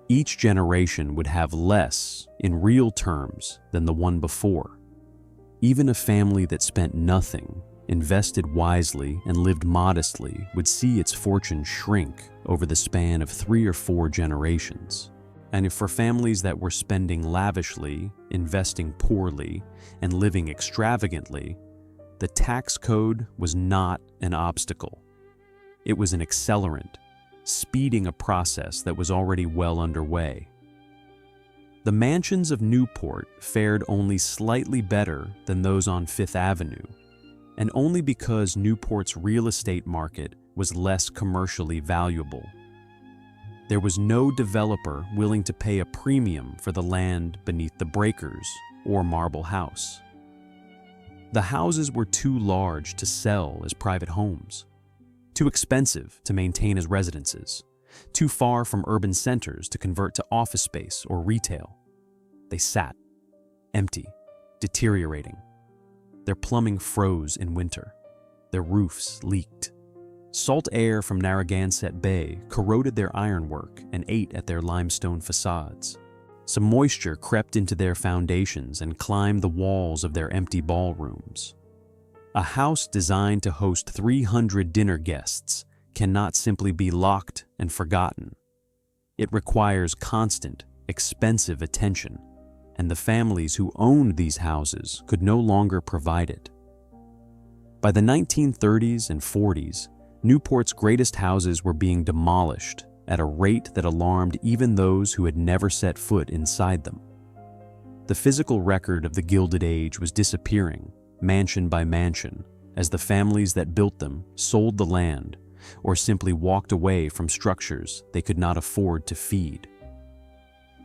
Each generation would have less in real terms than the one before. Even a family that spent nothing, invested wisely, and lived modestly would see its fortune shrink over the span of 3 or 4 generations. And if for families that were spending lavishly, investing poorly, and living extravagantly, the tax code was not an obstacle. It was an accelerant, speeding a process that was already well underway. The mansions of Newport fared only slightly better than those on Fifth Avenue, and only because Newport's real estate market was less commercially valuable. There was no developer willing to pay a premium for the land beneath the breakers or Marble House. The houses were too large to sell as private homes, too expensive to maintain as residences, too far from urban centers to convert to office space or retail. They sat, empty, deteriorating. Their plumbing froze in winter. Their roofs leaked. Salt air from Narragansett Bay corroded their ironwork and ate at their limestone facades. Some moisture crept into their foundations and climbed the walls of their empty ballrooms. A house designed to host 300 dinner guests cannot simply be locked and forgotten. It requires constant, expensive attention, and the families who owned these houses could no longer provide it. By the 1930s and 40s, Newport's greatest houses were being demolished at a rate that alarmed even those who had never set foot inside them. The physical record of the Gilded Age was disappearing, mansion by mansion, as the families that built them sold the land or simply walked away from structures they could not afford to feed.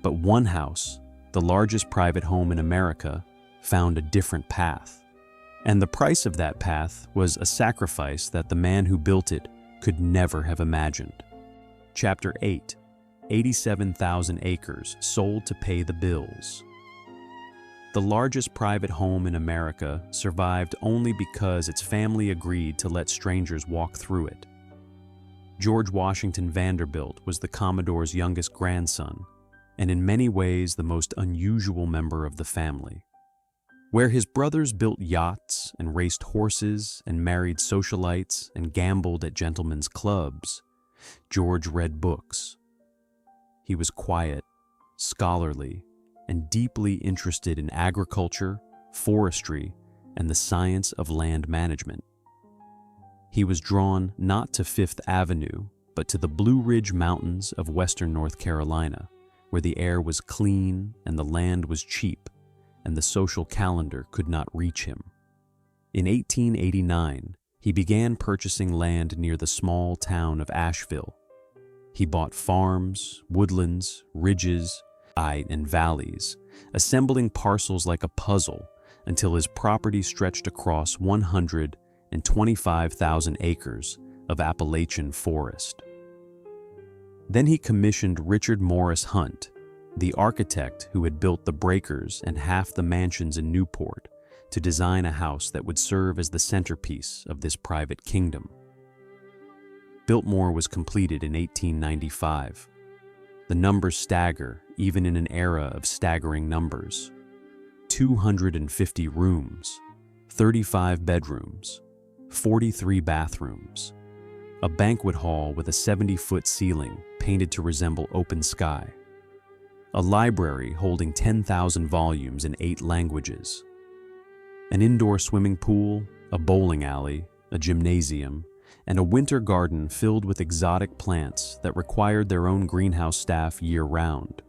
But one house, the largest private home in America, found a different path. And the price of that path was a sacrifice that the man who built it could never have imagined. Chapter 8. 87,000 acres sold to pay the bills. The largest private home in America survived only because its family agreed to let strangers walk through it. George Washington Vanderbilt was the Commodore's youngest grandson, and in many ways the most unusual member of the family. Where his brothers built yachts and raced horses and married socialites and gambled at gentlemen's clubs, George read books. He was quiet, scholarly, and deeply interested in agriculture, forestry, and the science of land management. He was drawn not to Fifth Avenue, but to the Blue Ridge Mountains of western North Carolina, where the air was clean and the land was cheap, and the social calendar could not reach him. In 1889, he began purchasing land near the small town of Asheville. He bought farms, woodlands, ridges, and valleys, assembling parcels like a puzzle until his property stretched across 125,000 acres of Appalachian forest. Then he commissioned Richard Morris Hunt, the architect who had built the breakers and half the mansions in Newport, to design a house that would serve as the centerpiece of this private kingdom. Biltmore was completed in 1895. The numbers stagger, even in an era of staggering numbers. 250 rooms, 35 bedrooms, 43 bathrooms, a banquet hall with a 70-foot ceiling painted to resemble open sky, a library holding 10,000 volumes in 8 languages, an indoor swimming pool, a bowling alley, a gymnasium, and a winter garden filled with exotic plants that required their own greenhouse staff year-round.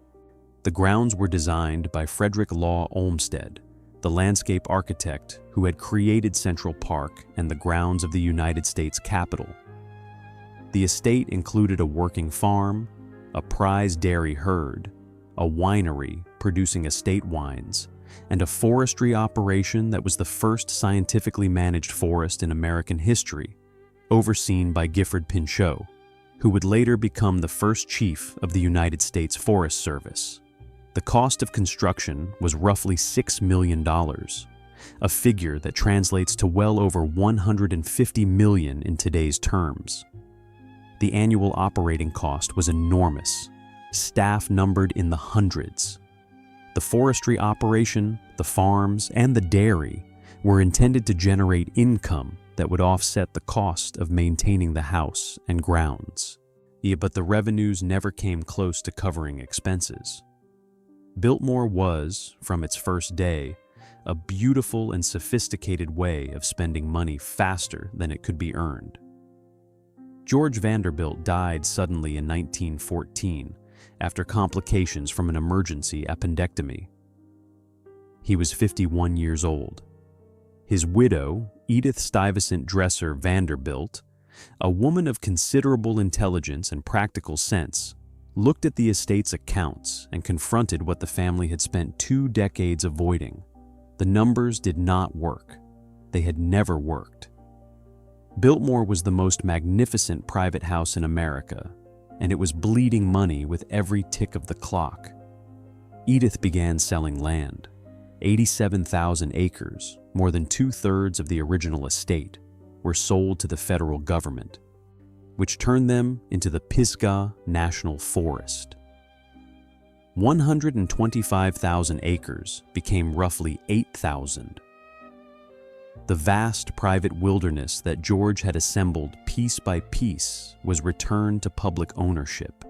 The grounds were designed by Frederick Law Olmsted, the landscape architect who had created Central Park and the grounds of the United States Capitol. The estate included a working farm, a prize dairy herd, a winery producing estate wines, and a forestry operation that was the first scientifically managed forest in American history, overseen by Gifford Pinchot, who would later become the first chief of the United States Forest Service. The cost of construction was roughly $6 million, a figure that translates to well over $150 million in today's terms. The annual operating cost was enormous, staff numbered in the hundreds. The forestry operation, the farms, and the dairy were intended to generate income that would offset the cost of maintaining the house and grounds. But the revenues never came close to covering expenses. Biltmore was, from its first day, a beautiful and sophisticated way of spending money faster than it could be earned. George Vanderbilt died suddenly in 1914 after complications from an emergency appendectomy. He was 51 years old. His widow, Edith Stuyvesant Dresser Vanderbilt, a woman of considerable intelligence and practical sense, looked at the estate's accounts and confronted what the family had spent 2 decades avoiding. The numbers did not work. They had never worked. Biltmore was the most magnificent private house in America, and it was bleeding money with every tick of the clock. Edith began selling land. 87,000 acres, more than 2/3 of the original estate, were sold to the federal government, which turned them into the Pisgah National Forest. 125,000 acres became roughly 8,000. The vast private wilderness that George had assembled piece by piece was returned to public ownership.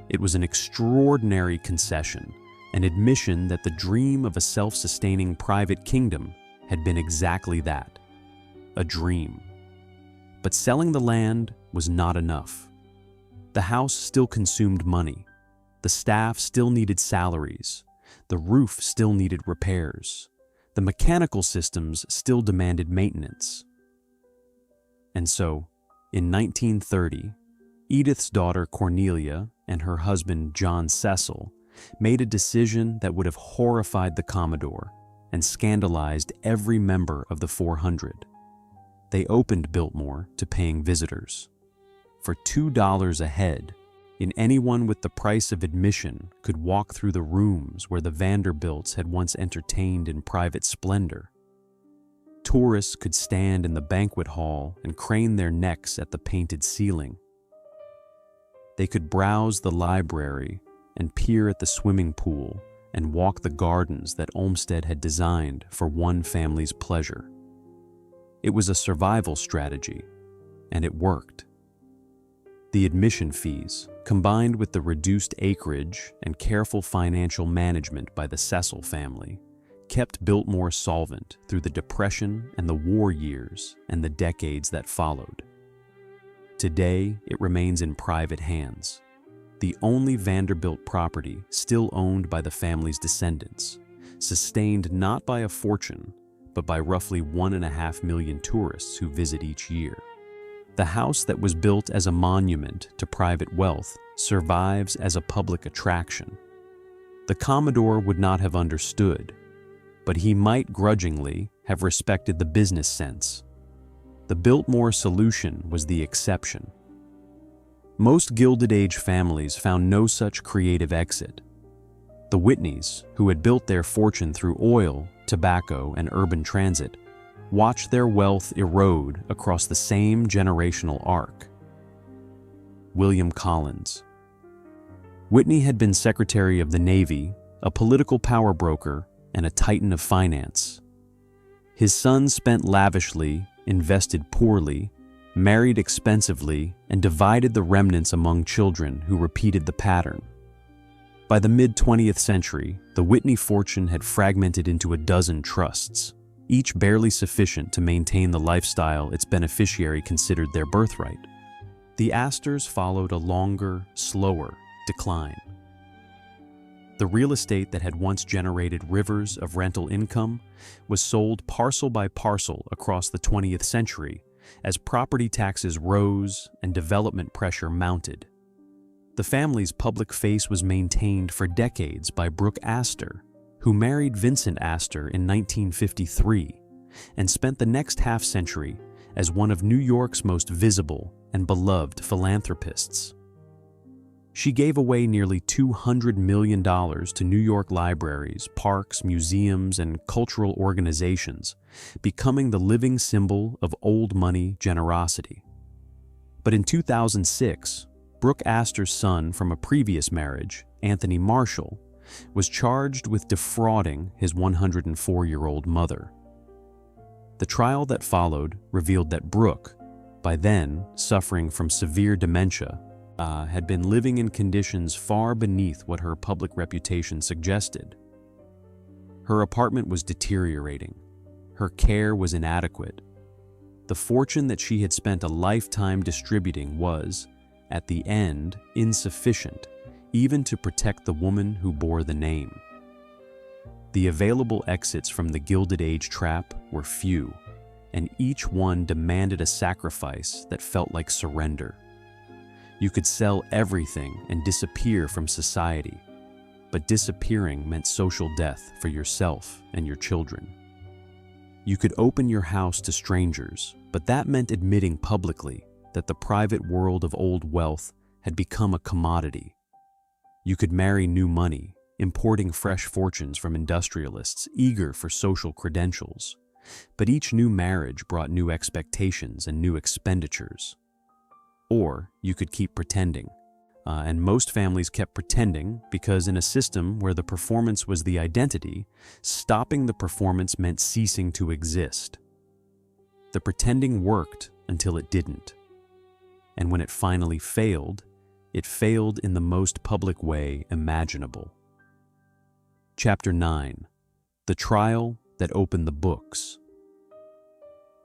It was an extraordinary concession, an admission that the dream of a self-sustaining private kingdom had been exactly that, a dream. But selling the land was not enough. The house still consumed money. The staff still needed salaries. The roof still needed repairs. The mechanical systems still demanded maintenance. And so, in 1930, Edith's daughter Cornelia and her husband John Cecil made a decision that would have horrified the Commodore and scandalized every member of the 400. They opened Biltmore to paying visitors. For $2 a head, anyone with the price of admission could walk through the rooms where the Vanderbilts had once entertained in private splendor. Tourists could stand in the banquet hall and crane their necks at the painted ceiling. They could browse the library and peer at the swimming pool and walk the gardens that Olmsted had designed for one family's pleasure. It was a survival strategy, and it worked. The admission fees, combined with the reduced acreage and careful financial management by the Cecil family, kept Biltmore solvent through the Depression and the war years and the decades that followed. Today, it remains in private hands, the only Vanderbilt property still owned by the family's descendants, sustained not by a fortune, but by roughly 1.5 million tourists who visit each year. The house that was built as a monument to private wealth survives as a public attraction. The Commodore would not have understood, but he might grudgingly have respected the business sense. The Biltmore solution was the exception. Most Gilded Age families found no such creative exit. The Whitneys, who had built their fortune through oil, tobacco, and urban transit, watched their wealth erode across the same generational arc. William Collins. Whitney had been Secretary of the Navy, a political power broker, and a titan of finance. His sons spent lavishly, invested poorly, married expensively, and divided the remnants among children who repeated the pattern. By the mid-20th century, the Whitney fortune had fragmented into a dozen trusts, each barely sufficient to maintain the lifestyle its beneficiary considered their birthright. The Astors followed a longer, slower decline. The real estate that had once generated rivers of rental income was sold parcel by parcel across the 20th century as property taxes rose and development pressure mounted. The family's public face was maintained for decades by Brooke Astor, who married Vincent Astor in 1953 and spent the next half-century as one of New York's most visible and beloved philanthropists. She gave away nearly $200 million to New York libraries, parks, museums, and cultural organizations, becoming the living symbol of old money generosity. But in 2006, Brooke Astor's son from a previous marriage, Anthony Marshall, was charged with defrauding his 104-year-old mother. The trial that followed revealed that Brooke, by then suffering from severe dementia, had been living in conditions far beneath what her public reputation suggested. Her apartment was deteriorating. Her care was inadequate. The fortune that she had spent a lifetime distributing was, at the end, insufficient even to protect the woman who bore the name. The available exits from the Gilded Age trap were few, and each one demanded a sacrifice that felt like surrender. You could sell everything and disappear from society, but disappearing meant social death for yourself and your children. You could open your house to strangers, but that meant admitting publicly that the private world of old wealth had become a commodity. You could marry new money, importing fresh fortunes from industrialists eager for social credentials, but each new marriage brought new expectations and new expenditures. Or you could keep pretending, and most families kept pretending because in a system where the performance was the identity, stopping the performance meant ceasing to exist. The pretending worked until it didn't. And when it finally failed, it failed in the most public way imaginable. Chapter 9. The Trial That Opened the Books.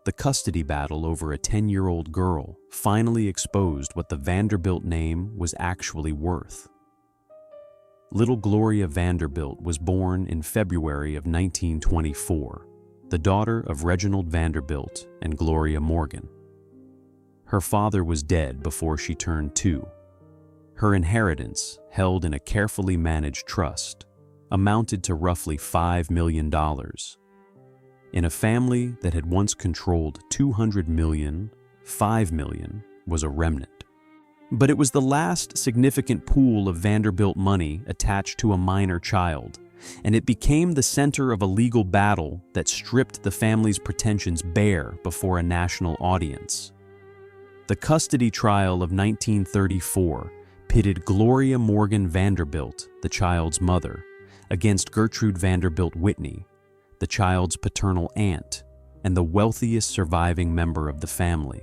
The custody battle over a 10-year-old girl finally exposed what the Vanderbilt name was actually worth. Little Gloria Vanderbilt was born in February of 1924, the daughter of Reginald Vanderbilt and Gloria Morgan. Her father was dead before she turned 2. Her inheritance, held in a carefully managed trust, amounted to roughly $5 million. In a family that had once controlled 200 million, 5 million was a remnant. But it was the last significant pool of Vanderbilt money attached to a minor child, and it became the center of a legal battle that stripped the family's pretensions bare before a national audience. The custody trial of 1934 pitted Gloria Morgan Vanderbilt, the child's mother, against Gertrude Vanderbilt Whitney, the child's paternal aunt, and the wealthiest surviving member of the family.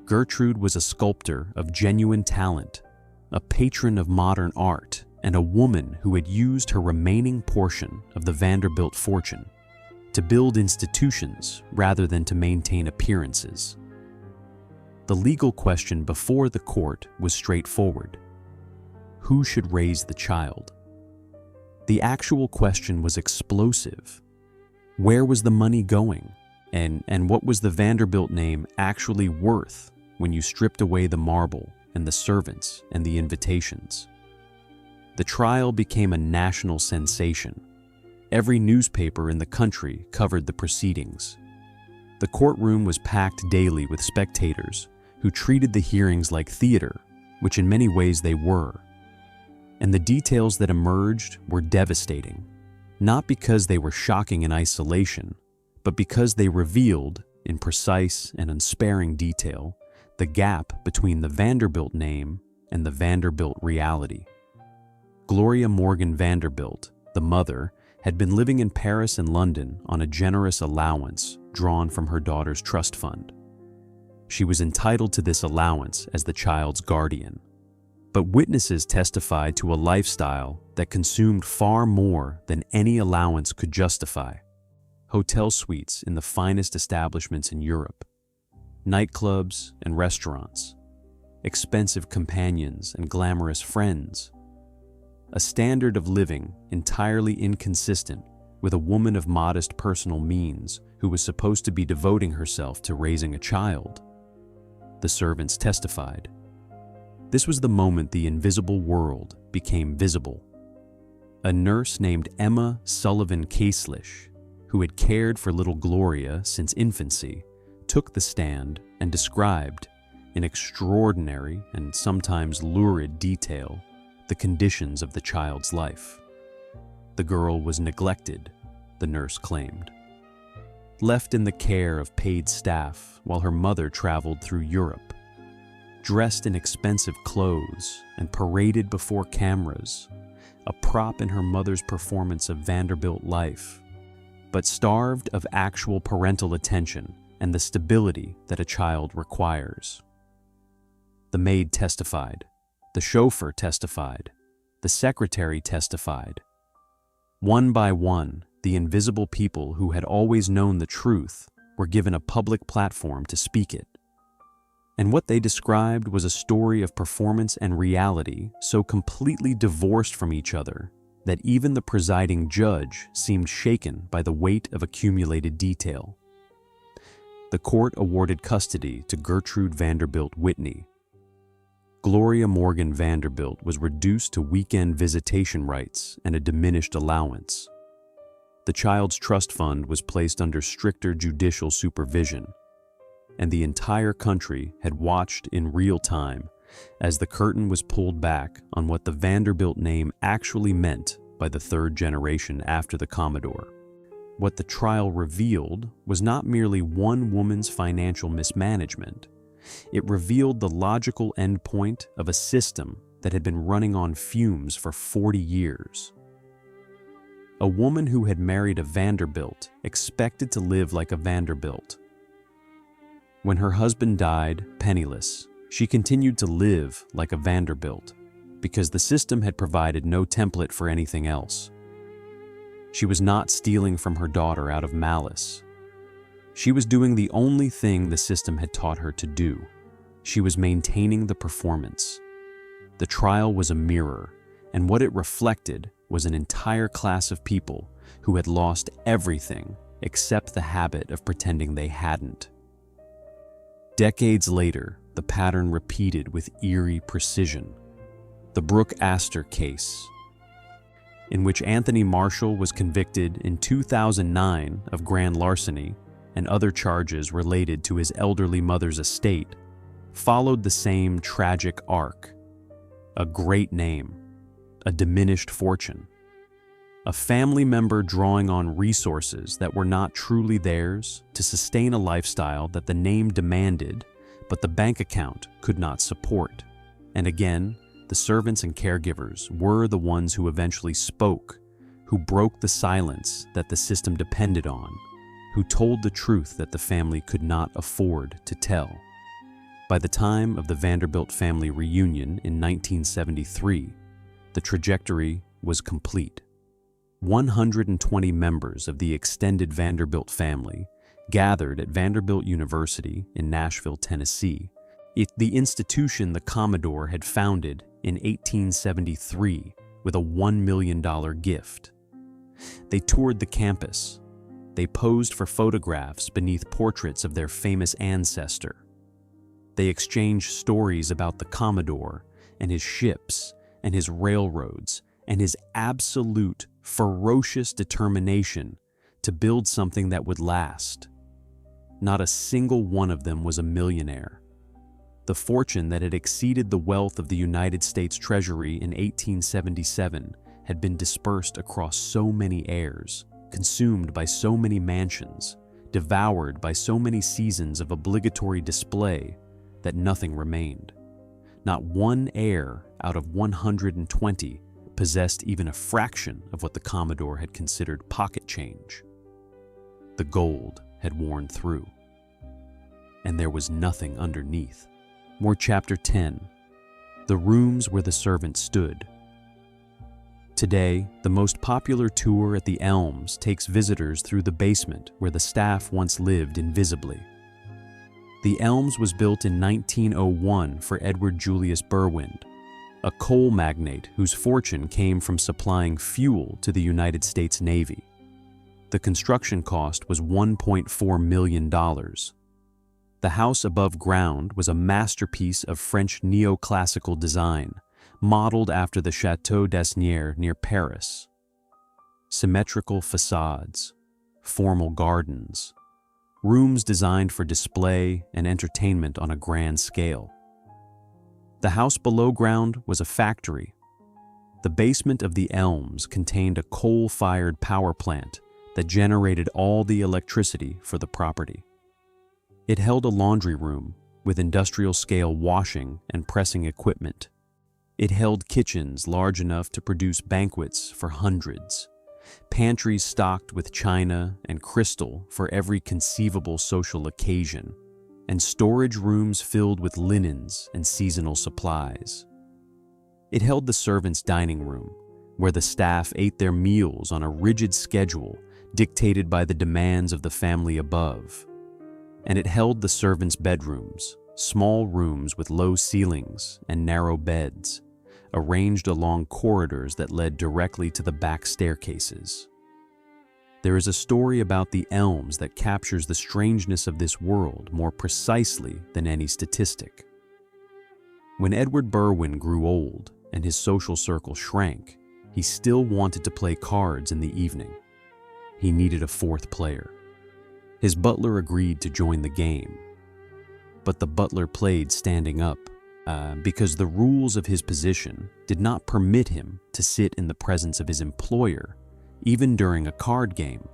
Gertrude was a sculptor of genuine talent, a patron of modern art, and a woman who had used her remaining portion of the Vanderbilt fortune to build institutions rather than to maintain appearances. The legal question before the court was straightforward. Who should raise the child? The actual question was explosive. Where was the money going? And what was the Vanderbilt name actually worth when you stripped away the marble and the servants and the invitations? The trial became a national sensation. Every newspaper in the country covered the proceedings. The courtroom was packed daily with spectators who treated the hearings like theater, which in many ways they were. And the details that emerged were devastating, not because they were shocking in isolation, but because they revealed, in precise and unsparing detail, the gap between the Vanderbilt name and the Vanderbilt reality. Gloria Morgan Vanderbilt, the mother, had been living in Paris and London on a generous allowance drawn from her daughter's trust fund. She was entitled to this allowance as the child's guardian. But witnesses testified to a lifestyle that consumed far more than any allowance could justify. Hotel suites in the finest establishments in Europe, nightclubs and restaurants, expensive companions and glamorous friends, a standard of living entirely inconsistent with a woman of modest personal means who was supposed to be devoting herself to raising a child. The servants testified. This was the moment the invisible world became visible. A nurse named Emma Sullivan Caselish, who had cared for little Gloria since infancy, took the stand and described, in extraordinary and sometimes lurid detail, the conditions of the child's life. The girl was neglected, the nurse claimed. Left in the care of paid staff while her mother traveled through Europe, dressed in expensive clothes and paraded before cameras, a prop in her mother's performance of Vanderbilt life, but starved of actual parental attention and the stability that a child requires. The maid testified, the chauffeur testified, the secretary testified. One by one, the invisible people who had always known the truth were given a public platform to speak it. And what they described was a story of performance and reality so completely divorced from each other that even the presiding judge seemed shaken by the weight of accumulated detail. The court awarded custody to Gertrude Vanderbilt Whitney. Gloria Morgan Vanderbilt was reduced to weekend visitation rights and a diminished allowance. The child's trust fund was placed under stricter judicial supervision, and the entire country had watched in real time as the curtain was pulled back on what the Vanderbilt name actually meant by the third generation after the Commodore. What the trial revealed was not merely one woman's financial mismanagement. It revealed the logical endpoint of a system that had been running on fumes for 40 years. A woman who had married a Vanderbilt expected to live like a Vanderbilt. When her husband died, penniless, she continued to live like a Vanderbilt because the system had provided no template for anything else. She was not stealing from her daughter out of malice. She was doing the only thing the system had taught her to do. She was maintaining the performance. The trial was a mirror, and what it reflected was an entire class of people who had lost everything except the habit of pretending they hadn't. Decades later, the pattern repeated with eerie precision. the Brooke Astor case, in which Anthony Marshall was convicted in 2009 of grand larceny and other charges related to his elderly mother's estate, followed the same tragic arc. A great name, a diminished fortune, a family member drawing on resources that were not truly theirs to sustain a lifestyle that the name demanded, but the bank account could not support. And again, the servants and caregivers were the ones who eventually spoke, who broke the silence that the system depended on, who told the truth that the family could not afford to tell. By the time of the Vanderbilt family reunion in 1973, the trajectory was complete. 120 members of the extended Vanderbilt family gathered at Vanderbilt University in Nashville, Tennessee, the institution the Commodore had founded in 1873 with a $1 million gift. They toured the campus. They posed for photographs beneath portraits of their famous ancestor. They exchanged stories about the Commodore and his ships and his railroads and his absolute, ferocious determination to build something that would last. Not a single one of them was a millionaire. The fortune that had exceeded the wealth of the United States Treasury in 1877 had been dispersed across so many heirs, consumed by so many mansions, devoured by so many seasons of obligatory display that nothing remained. Not one heir out of 120 possessed even a fraction of what the Commodore had considered pocket change. The gold had worn through, and there was nothing underneath. More Chapter 10, the rooms where the servant stood. Today, the most popular tour at the Elms takes visitors through the basement where the staff once lived invisibly. The Elms was built in 1901 for Edward Julius Berwind, a coal magnate whose fortune came from supplying fuel to the United States Navy. The construction cost was $1.4 million. The house above ground was a masterpiece of French neoclassical design, modeled after the Château d'Asnières near Paris. Symmetrical facades, formal gardens, rooms designed for display and entertainment on a grand scale. The house below ground was a factory. The basement of the Elms contained a coal-fired power plant that generated all the electricity for the property. It held a laundry room with industrial-scale washing and pressing equipment. It held kitchens large enough to produce banquets for hundreds, pantries stocked with china and crystal for every conceivable social occasion, and storage rooms filled with linens and seasonal supplies. It held the servants' dining room, where the staff ate their meals on a rigid schedule dictated by the demands of the family above. And it held the servants' bedrooms, small rooms with low ceilings and narrow beds, arranged along corridors that led directly to the back staircases. There is a story about the Elms that captures the strangeness of this world more precisely than any statistic. When Edward Berwind grew old and his social circle shrank, he still wanted to play cards in the evening. He needed a fourth player. His butler agreed to join the game, but the butler played standing up because the rules of his position did not permit him to sit in the presence of his employer, even during a card game.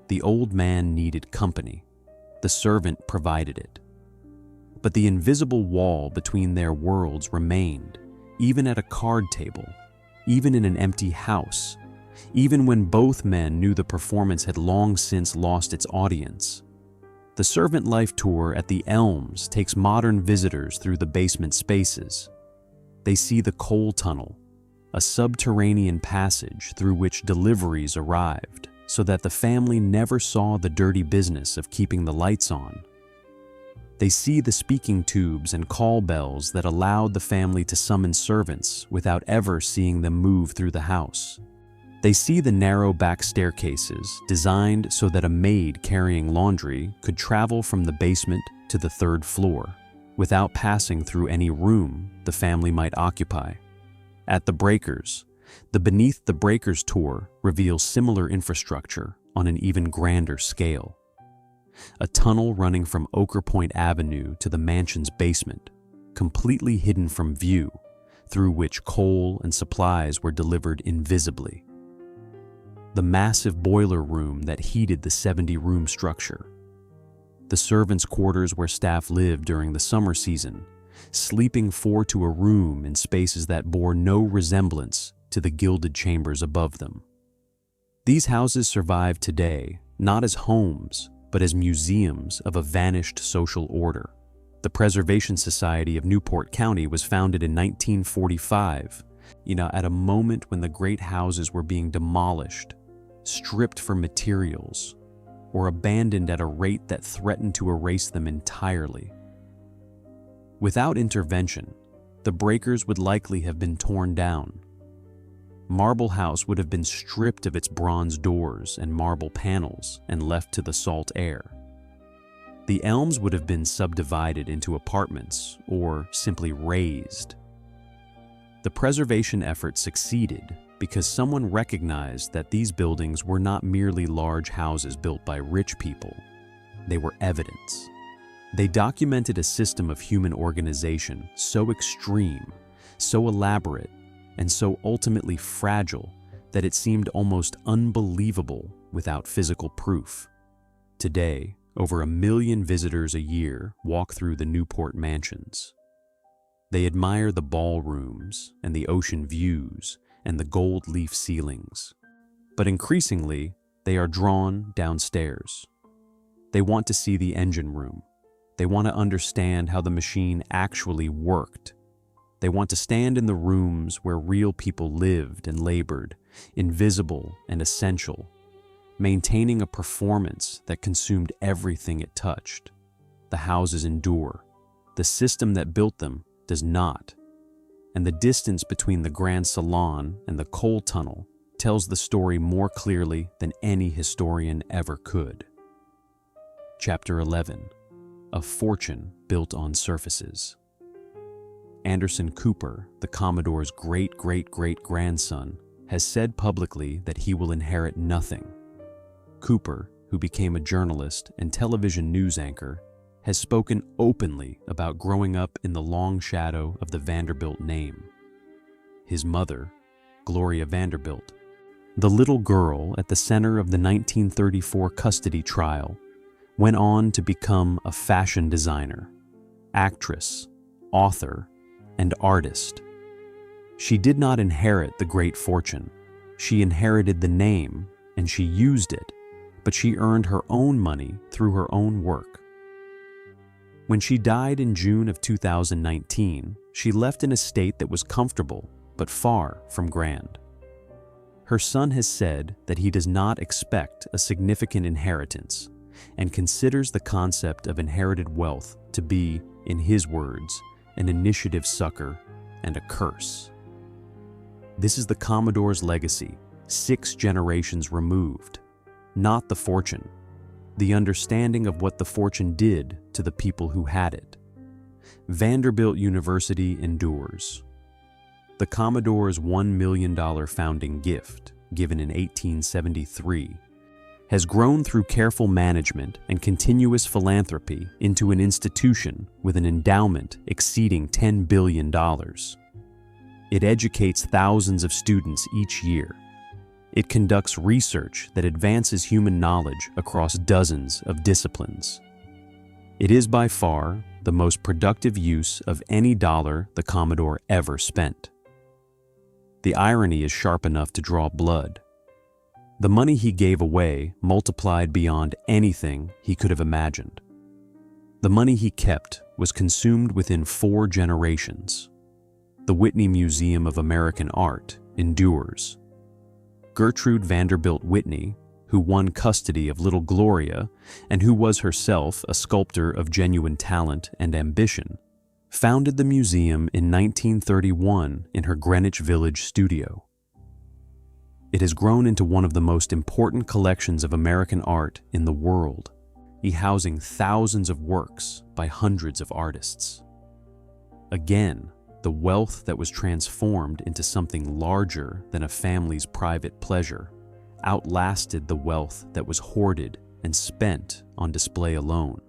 The old man needed company. The servant provided it. But the invisible wall between their worlds remained, even at a card table, even in an empty house, even when both men knew the performance had long since lost its audience. The Servant Life Tour at the Elms takes modern visitors through the basement spaces. They see the coal tunnel, a subterranean passage through which deliveries arrived, so that the family never saw the dirty business of keeping the lights on. They see the speaking tubes and call bells that allowed the family to summon servants without ever seeing them move through the house. They see the narrow back staircases designed so that a maid carrying laundry could travel from the basement to the third floor without passing through any room the family might occupy. At the Breakers, the Beneath the Breakers tour reveals similar infrastructure on an even grander scale. A tunnel running from Ochre Point Avenue to the mansion's basement, completely hidden from view, through which coal and supplies were delivered invisibly. The massive boiler room that heated the 70-room structure. The servants' quarters where staff lived during the summer season, sleeping four to a room in spaces that bore no resemblance to the gilded chambers above them. These houses survive today, not as homes, but as museums of a vanished social order. The Preservation Society of Newport County was founded in 1945, at a moment when the great houses were being demolished, stripped for materials, or abandoned at a rate that threatened to erase them entirely. Without intervention, the Breakers would likely have been torn down. Marble House would have been stripped of its bronze doors and marble panels and left to the salt air. The Elms would have been subdivided into apartments or simply razed. The preservation effort succeeded because someone recognized that these buildings were not merely large houses built by rich people. They were evidence. They documented a system of human organization so extreme, so elaborate, and so ultimately fragile that it seemed almost unbelievable without physical proof. Today, over 1 million visitors a year walk through the Newport mansions. They admire the ballrooms and the ocean views and the gold leaf ceilings. But increasingly, they are drawn downstairs. They want to see the engine room. They want to understand how the machine actually worked. They want to stand in the rooms where real people lived and labored, invisible and essential, maintaining a performance that consumed everything it touched. The houses endure. The system that built them does not. And the distance between the Grand Salon and the coal tunnel tells the story more clearly than any historian ever could. Chapter 11. A Fortune Built on Surfaces. Anderson Cooper, the Commodore's great-great-great-grandson, has said publicly that he will inherit nothing. Cooper, who became a journalist and television news anchor, has spoken openly about growing up in the long shadow of the Vanderbilt name. His mother, Gloria Vanderbilt, the little girl at the center of the 1934 custody trial, went on to become a fashion designer, actress, author, and artist. She did not inherit the great fortune. She inherited the name, and she used it, but she earned her own money through her own work. When she died in June of 2019, she left an estate that was comfortable, but far from grand. Her son has said that he does not expect a significant inheritance and considers the concept of inherited wealth to be, in his words, an initiative sucker and a curse. This is the Commodore's legacy, 6 generations removed, not the fortune, the understanding of what the fortune did to the people who had it. Vanderbilt University endures. The Commodore's $1 million founding gift, given in 1873, has grown through careful management and continuous philanthropy into an institution with an endowment exceeding $10 billion. It educates thousands of students each year. It conducts research that advances human knowledge across dozens of disciplines. It is by far the most productive use of any dollar the Commodore ever spent. The irony is sharp enough to draw blood. The money he gave away multiplied beyond anything he could have imagined. The money he kept was consumed within 4 generations. The Whitney Museum of American Art endures. Gertrude Vanderbilt Whitney, who won custody of little Gloria and who was herself a sculptor of genuine talent and ambition, founded the museum in 1931 in her Greenwich Village studio. It has grown into one of the most important collections of American art in the world, housing thousands of works by hundreds of artists. Again, the wealth that was transformed into something larger than a family's private pleasure outlasted the wealth that was hoarded and spent on display alone.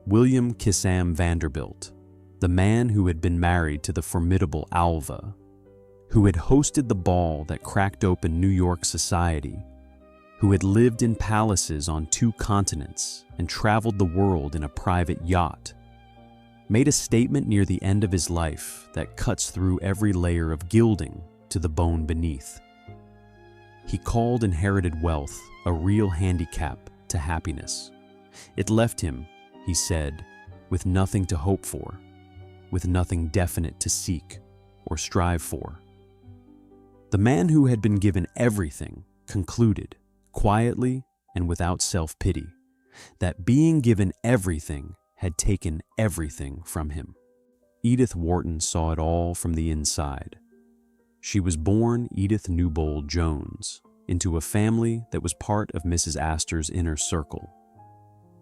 William Kissam Vanderbilt, the man who had been married to the formidable Alva, who had hosted the ball that cracked open New York society, who had lived in palaces on 2 continents and traveled the world in a private yacht, made a statement near the end of his life that cuts through every layer of gilding to the bone beneath. He called inherited wealth a real handicap to happiness. It left him, he said, with nothing to hope for, with nothing definite to seek or strive for. The man who had been given everything concluded, quietly and without self-pity, that being given everything had taken everything from him. Edith Wharton saw it all from the inside. She was born Edith Newbold Jones into a family that was part of Mrs. Astor's inner circle.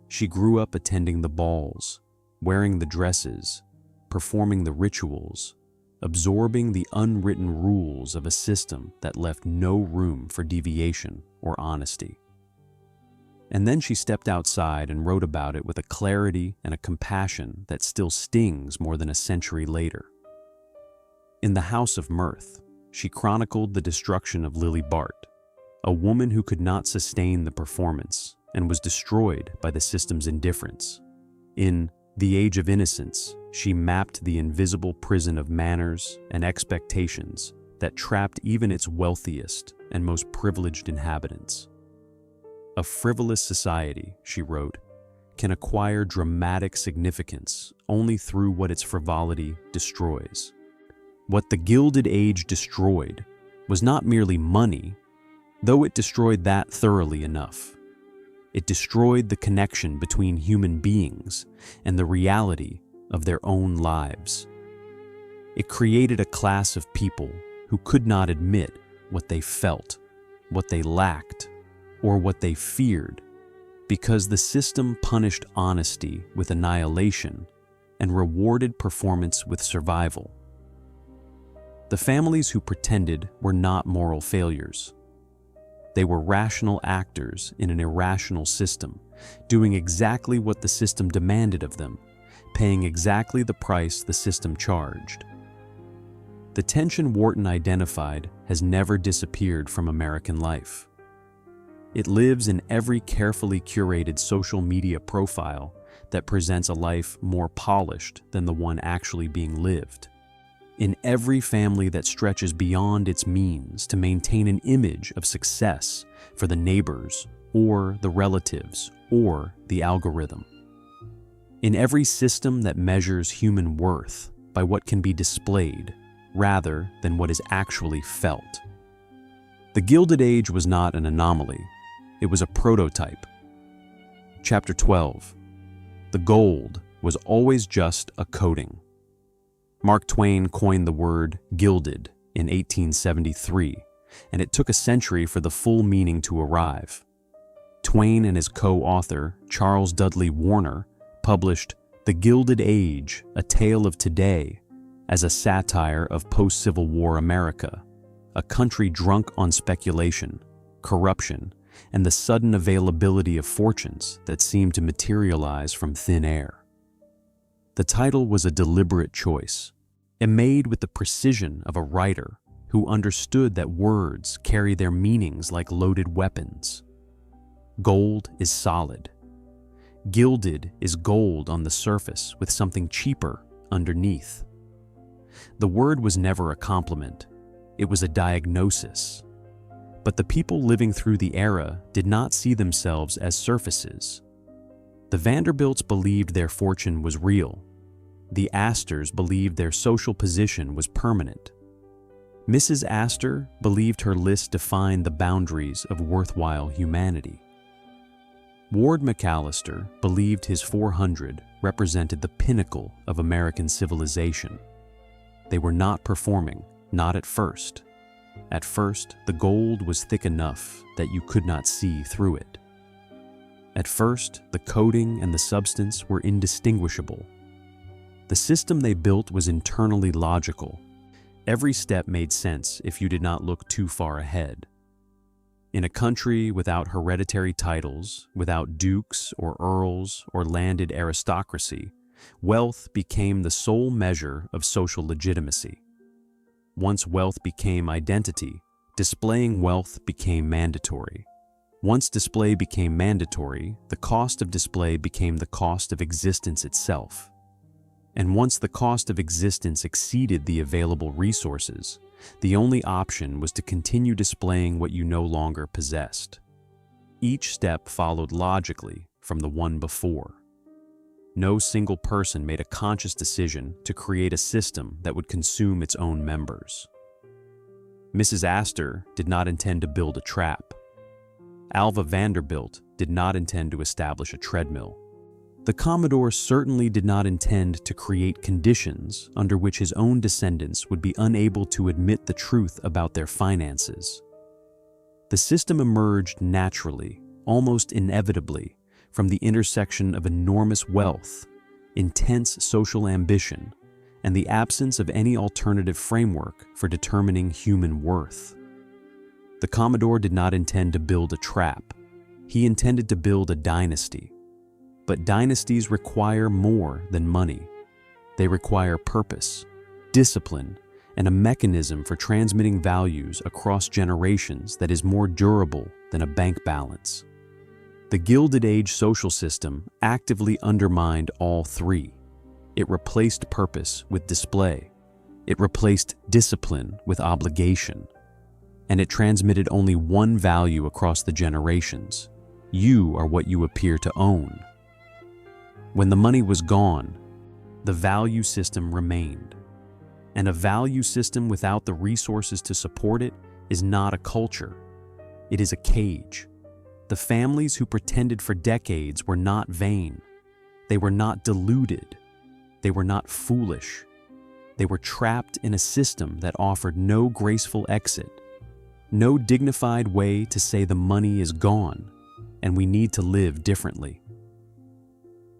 She grew up attending the balls, wearing the dresses, performing the rituals, absorbing the unwritten rules of a system that left no room for deviation or honesty. And then she stepped outside and wrote about it with a clarity and a compassion that still stings more than a century later. In The House of Mirth, she chronicled the destruction of Lily Bart, a woman who could not sustain the performance and was destroyed by the system's indifference. In The Age of Innocence, she mapped the invisible prison of manners and expectations that trapped even its wealthiest and most privileged inhabitants. A frivolous society, she wrote, can acquire dramatic significance only through what its frivolity destroys. What the Gilded Age destroyed was not merely money, though it destroyed that thoroughly enough. It destroyed the connection between human beings and the reality of their own lives. It created a class of people who could not admit what they felt, what they lacked, or what they feared, because the system punished honesty with annihilation and rewarded performance with survival. The families who pretended were not moral failures. They were rational actors in an irrational system, doing exactly what the system demanded of them, paying exactly the price the system charged. The tension Wharton identified has never disappeared from American life. It lives in every carefully curated social media profile that presents a life more polished than the one actually being lived. In every family that stretches beyond its means to maintain an image of success for the neighbors or the relatives or the algorithm. In every system that measures human worth by what can be displayed rather than what is actually felt. The Gilded Age was not an anomaly. It was a prototype. Chapter 12. The gold was always just a coating. Mark Twain coined the word gilded in 1873, and it took a century for the full meaning to arrive. Twain and his co-author, Charles Dudley Warner, published The Gilded Age, A Tale of Today, as a satire of post-Civil War America, a country drunk on speculation, corruption, and the sudden availability of fortunes that seemed to materialize from thin air. The title was a deliberate choice, and made with the precision of a writer who understood that words carry their meanings like loaded weapons. Gold is solid. Gilded is gold on the surface with something cheaper underneath. The word was never a compliment. It was a diagnosis. But the people living through the era did not see themselves as surfaces. The Vanderbilts believed their fortune was real. The Astors believed their social position was permanent. Mrs. Astor believed her list defined the boundaries of worthwhile humanity. Ward McAllister believed his 400 represented the pinnacle of American civilization. They were not performing, not at first. At first, the gold was thick enough that you could not see through it. At first, the coating and the substance were indistinguishable. The system they built was internally logical. Every step made sense if you did not look too far ahead. In a country without hereditary titles, without dukes or earls or landed aristocracy, wealth became the sole measure of social legitimacy. Once wealth became identity, displaying wealth became mandatory. Once display became mandatory, the cost of display became the cost of existence itself. And once the cost of existence exceeded the available resources, the only option was to continue displaying what you no longer possessed. Each step followed logically from the one before. No single person made a conscious decision to create a system that would consume its own members. Mrs. Astor did not intend to build a trap. Alva Vanderbilt did not intend to establish a treadmill. The Commodore certainly did not intend to create conditions under which his own descendants would be unable to admit the truth about their finances. The system emerged naturally, almost inevitably, from the intersection of enormous wealth, intense social ambition, and the absence of any alternative framework for determining human worth. The Commodore did not intend to build a trap. He intended to build a dynasty. But dynasties require more than money. They require purpose, discipline, and a mechanism for transmitting values across generations that is more durable than a bank balance. The Gilded Age social system actively undermined all three. It replaced purpose with display. It replaced discipline with obligation. And it transmitted only one value across the generations. You are what you appear to own. When the money was gone, the value system remained. And a value system without the resources to support it is not a culture. It is a cage. The families who pretended for decades were not vain. They were not deluded. They were not foolish. They were trapped in a system that offered no graceful exit, no dignified way to say the money is gone, and we need to live differently.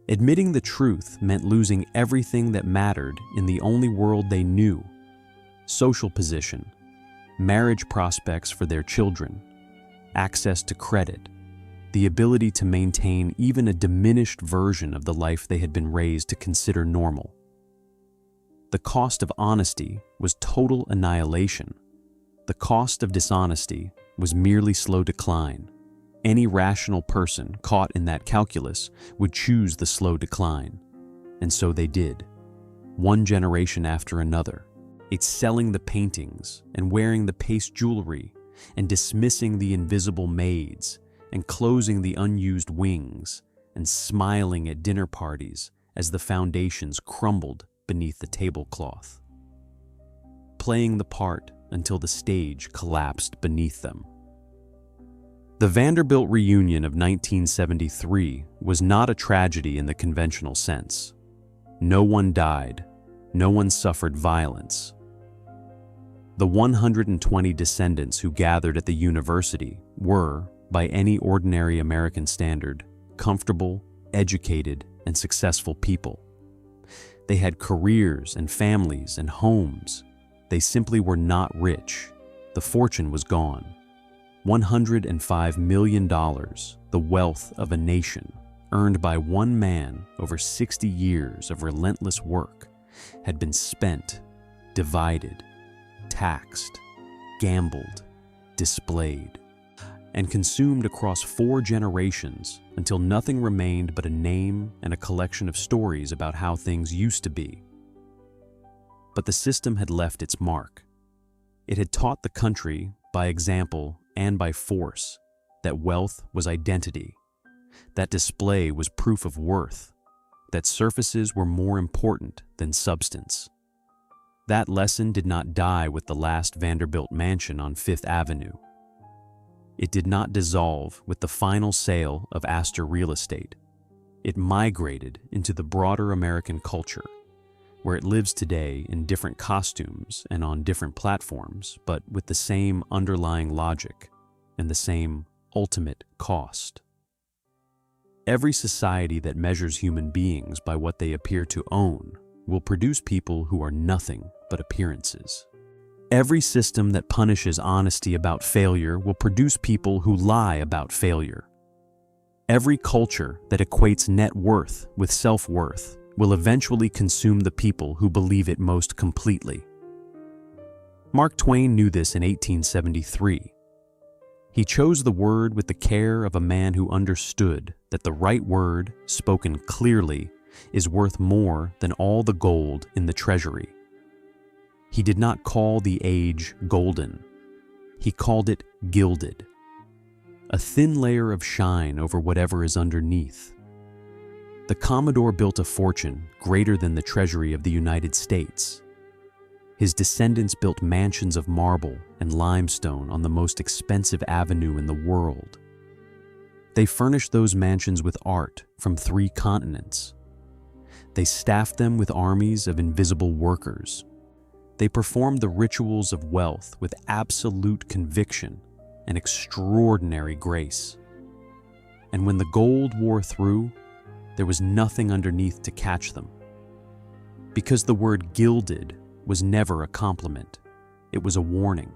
Admitting the truth meant losing everything that mattered in the only world they knew: social position, marriage prospects for their children, access to credit, the ability to maintain even a diminished version of the life they had been raised to consider normal. The cost of honesty was total annihilation. The cost of dishonesty was merely slow decline. Any rational person caught in that calculus would choose the slow decline. And so they did, one generation after another. It's selling the paintings and wearing the paste jewelry and dismissing the invisible maids and closing the unused wings and smiling at dinner parties as the foundations crumbled beneath the tablecloth. Playing the part until the stage collapsed beneath them. The Vanderbilt reunion of 1973 was not a tragedy in the conventional sense. No one died. No one suffered violence. The 120 descendants who gathered at the university were, by any ordinary American standard, comfortable, educated, and successful people. They had careers and families and homes. They simply were not rich. The fortune was gone. $105 million, the wealth of a nation, earned by one man over 60 years of relentless work, had been spent, divided, taxed, gambled, displayed, and consumed across 4 generations until nothing remained but a name and a collection of stories about how things used to be. But the system had left its mark. It had taught the country, by example and by force, that wealth was identity, that display was proof of worth, that surfaces were more important than substance. That lesson did not die with the last Vanderbilt mansion on Fifth Avenue. It did not dissolve with the final sale of Astor real estate. It migrated into the broader American culture, where it lives today in different costumes and on different platforms, but with the same underlying logic and the same ultimate cost. Every society that measures human beings by what they appear to own will produce people who are nothing but appearances. Every system that punishes honesty about failure will produce people who lie about failure. Every culture that equates net worth with self-worth will eventually consume the people who believe it most completely. Mark Twain knew this in 1873. He chose the word with the care of a man who understood that the right word, spoken clearly, is worth more than all the gold in the treasury. He did not call the age golden. He called it gilded, a thin layer of shine over whatever is underneath. The Commodore built a fortune greater than the Treasury of the United States. His descendants built mansions of marble and limestone on the most expensive avenue in the world. They furnished those mansions with art from 3 continents. They staffed them with armies of invisible workers. They performed the rituals of wealth with absolute conviction and extraordinary grace. And when the gold wore through, there was nothing underneath to catch them. Because the word gilded was never a compliment, it was a warning.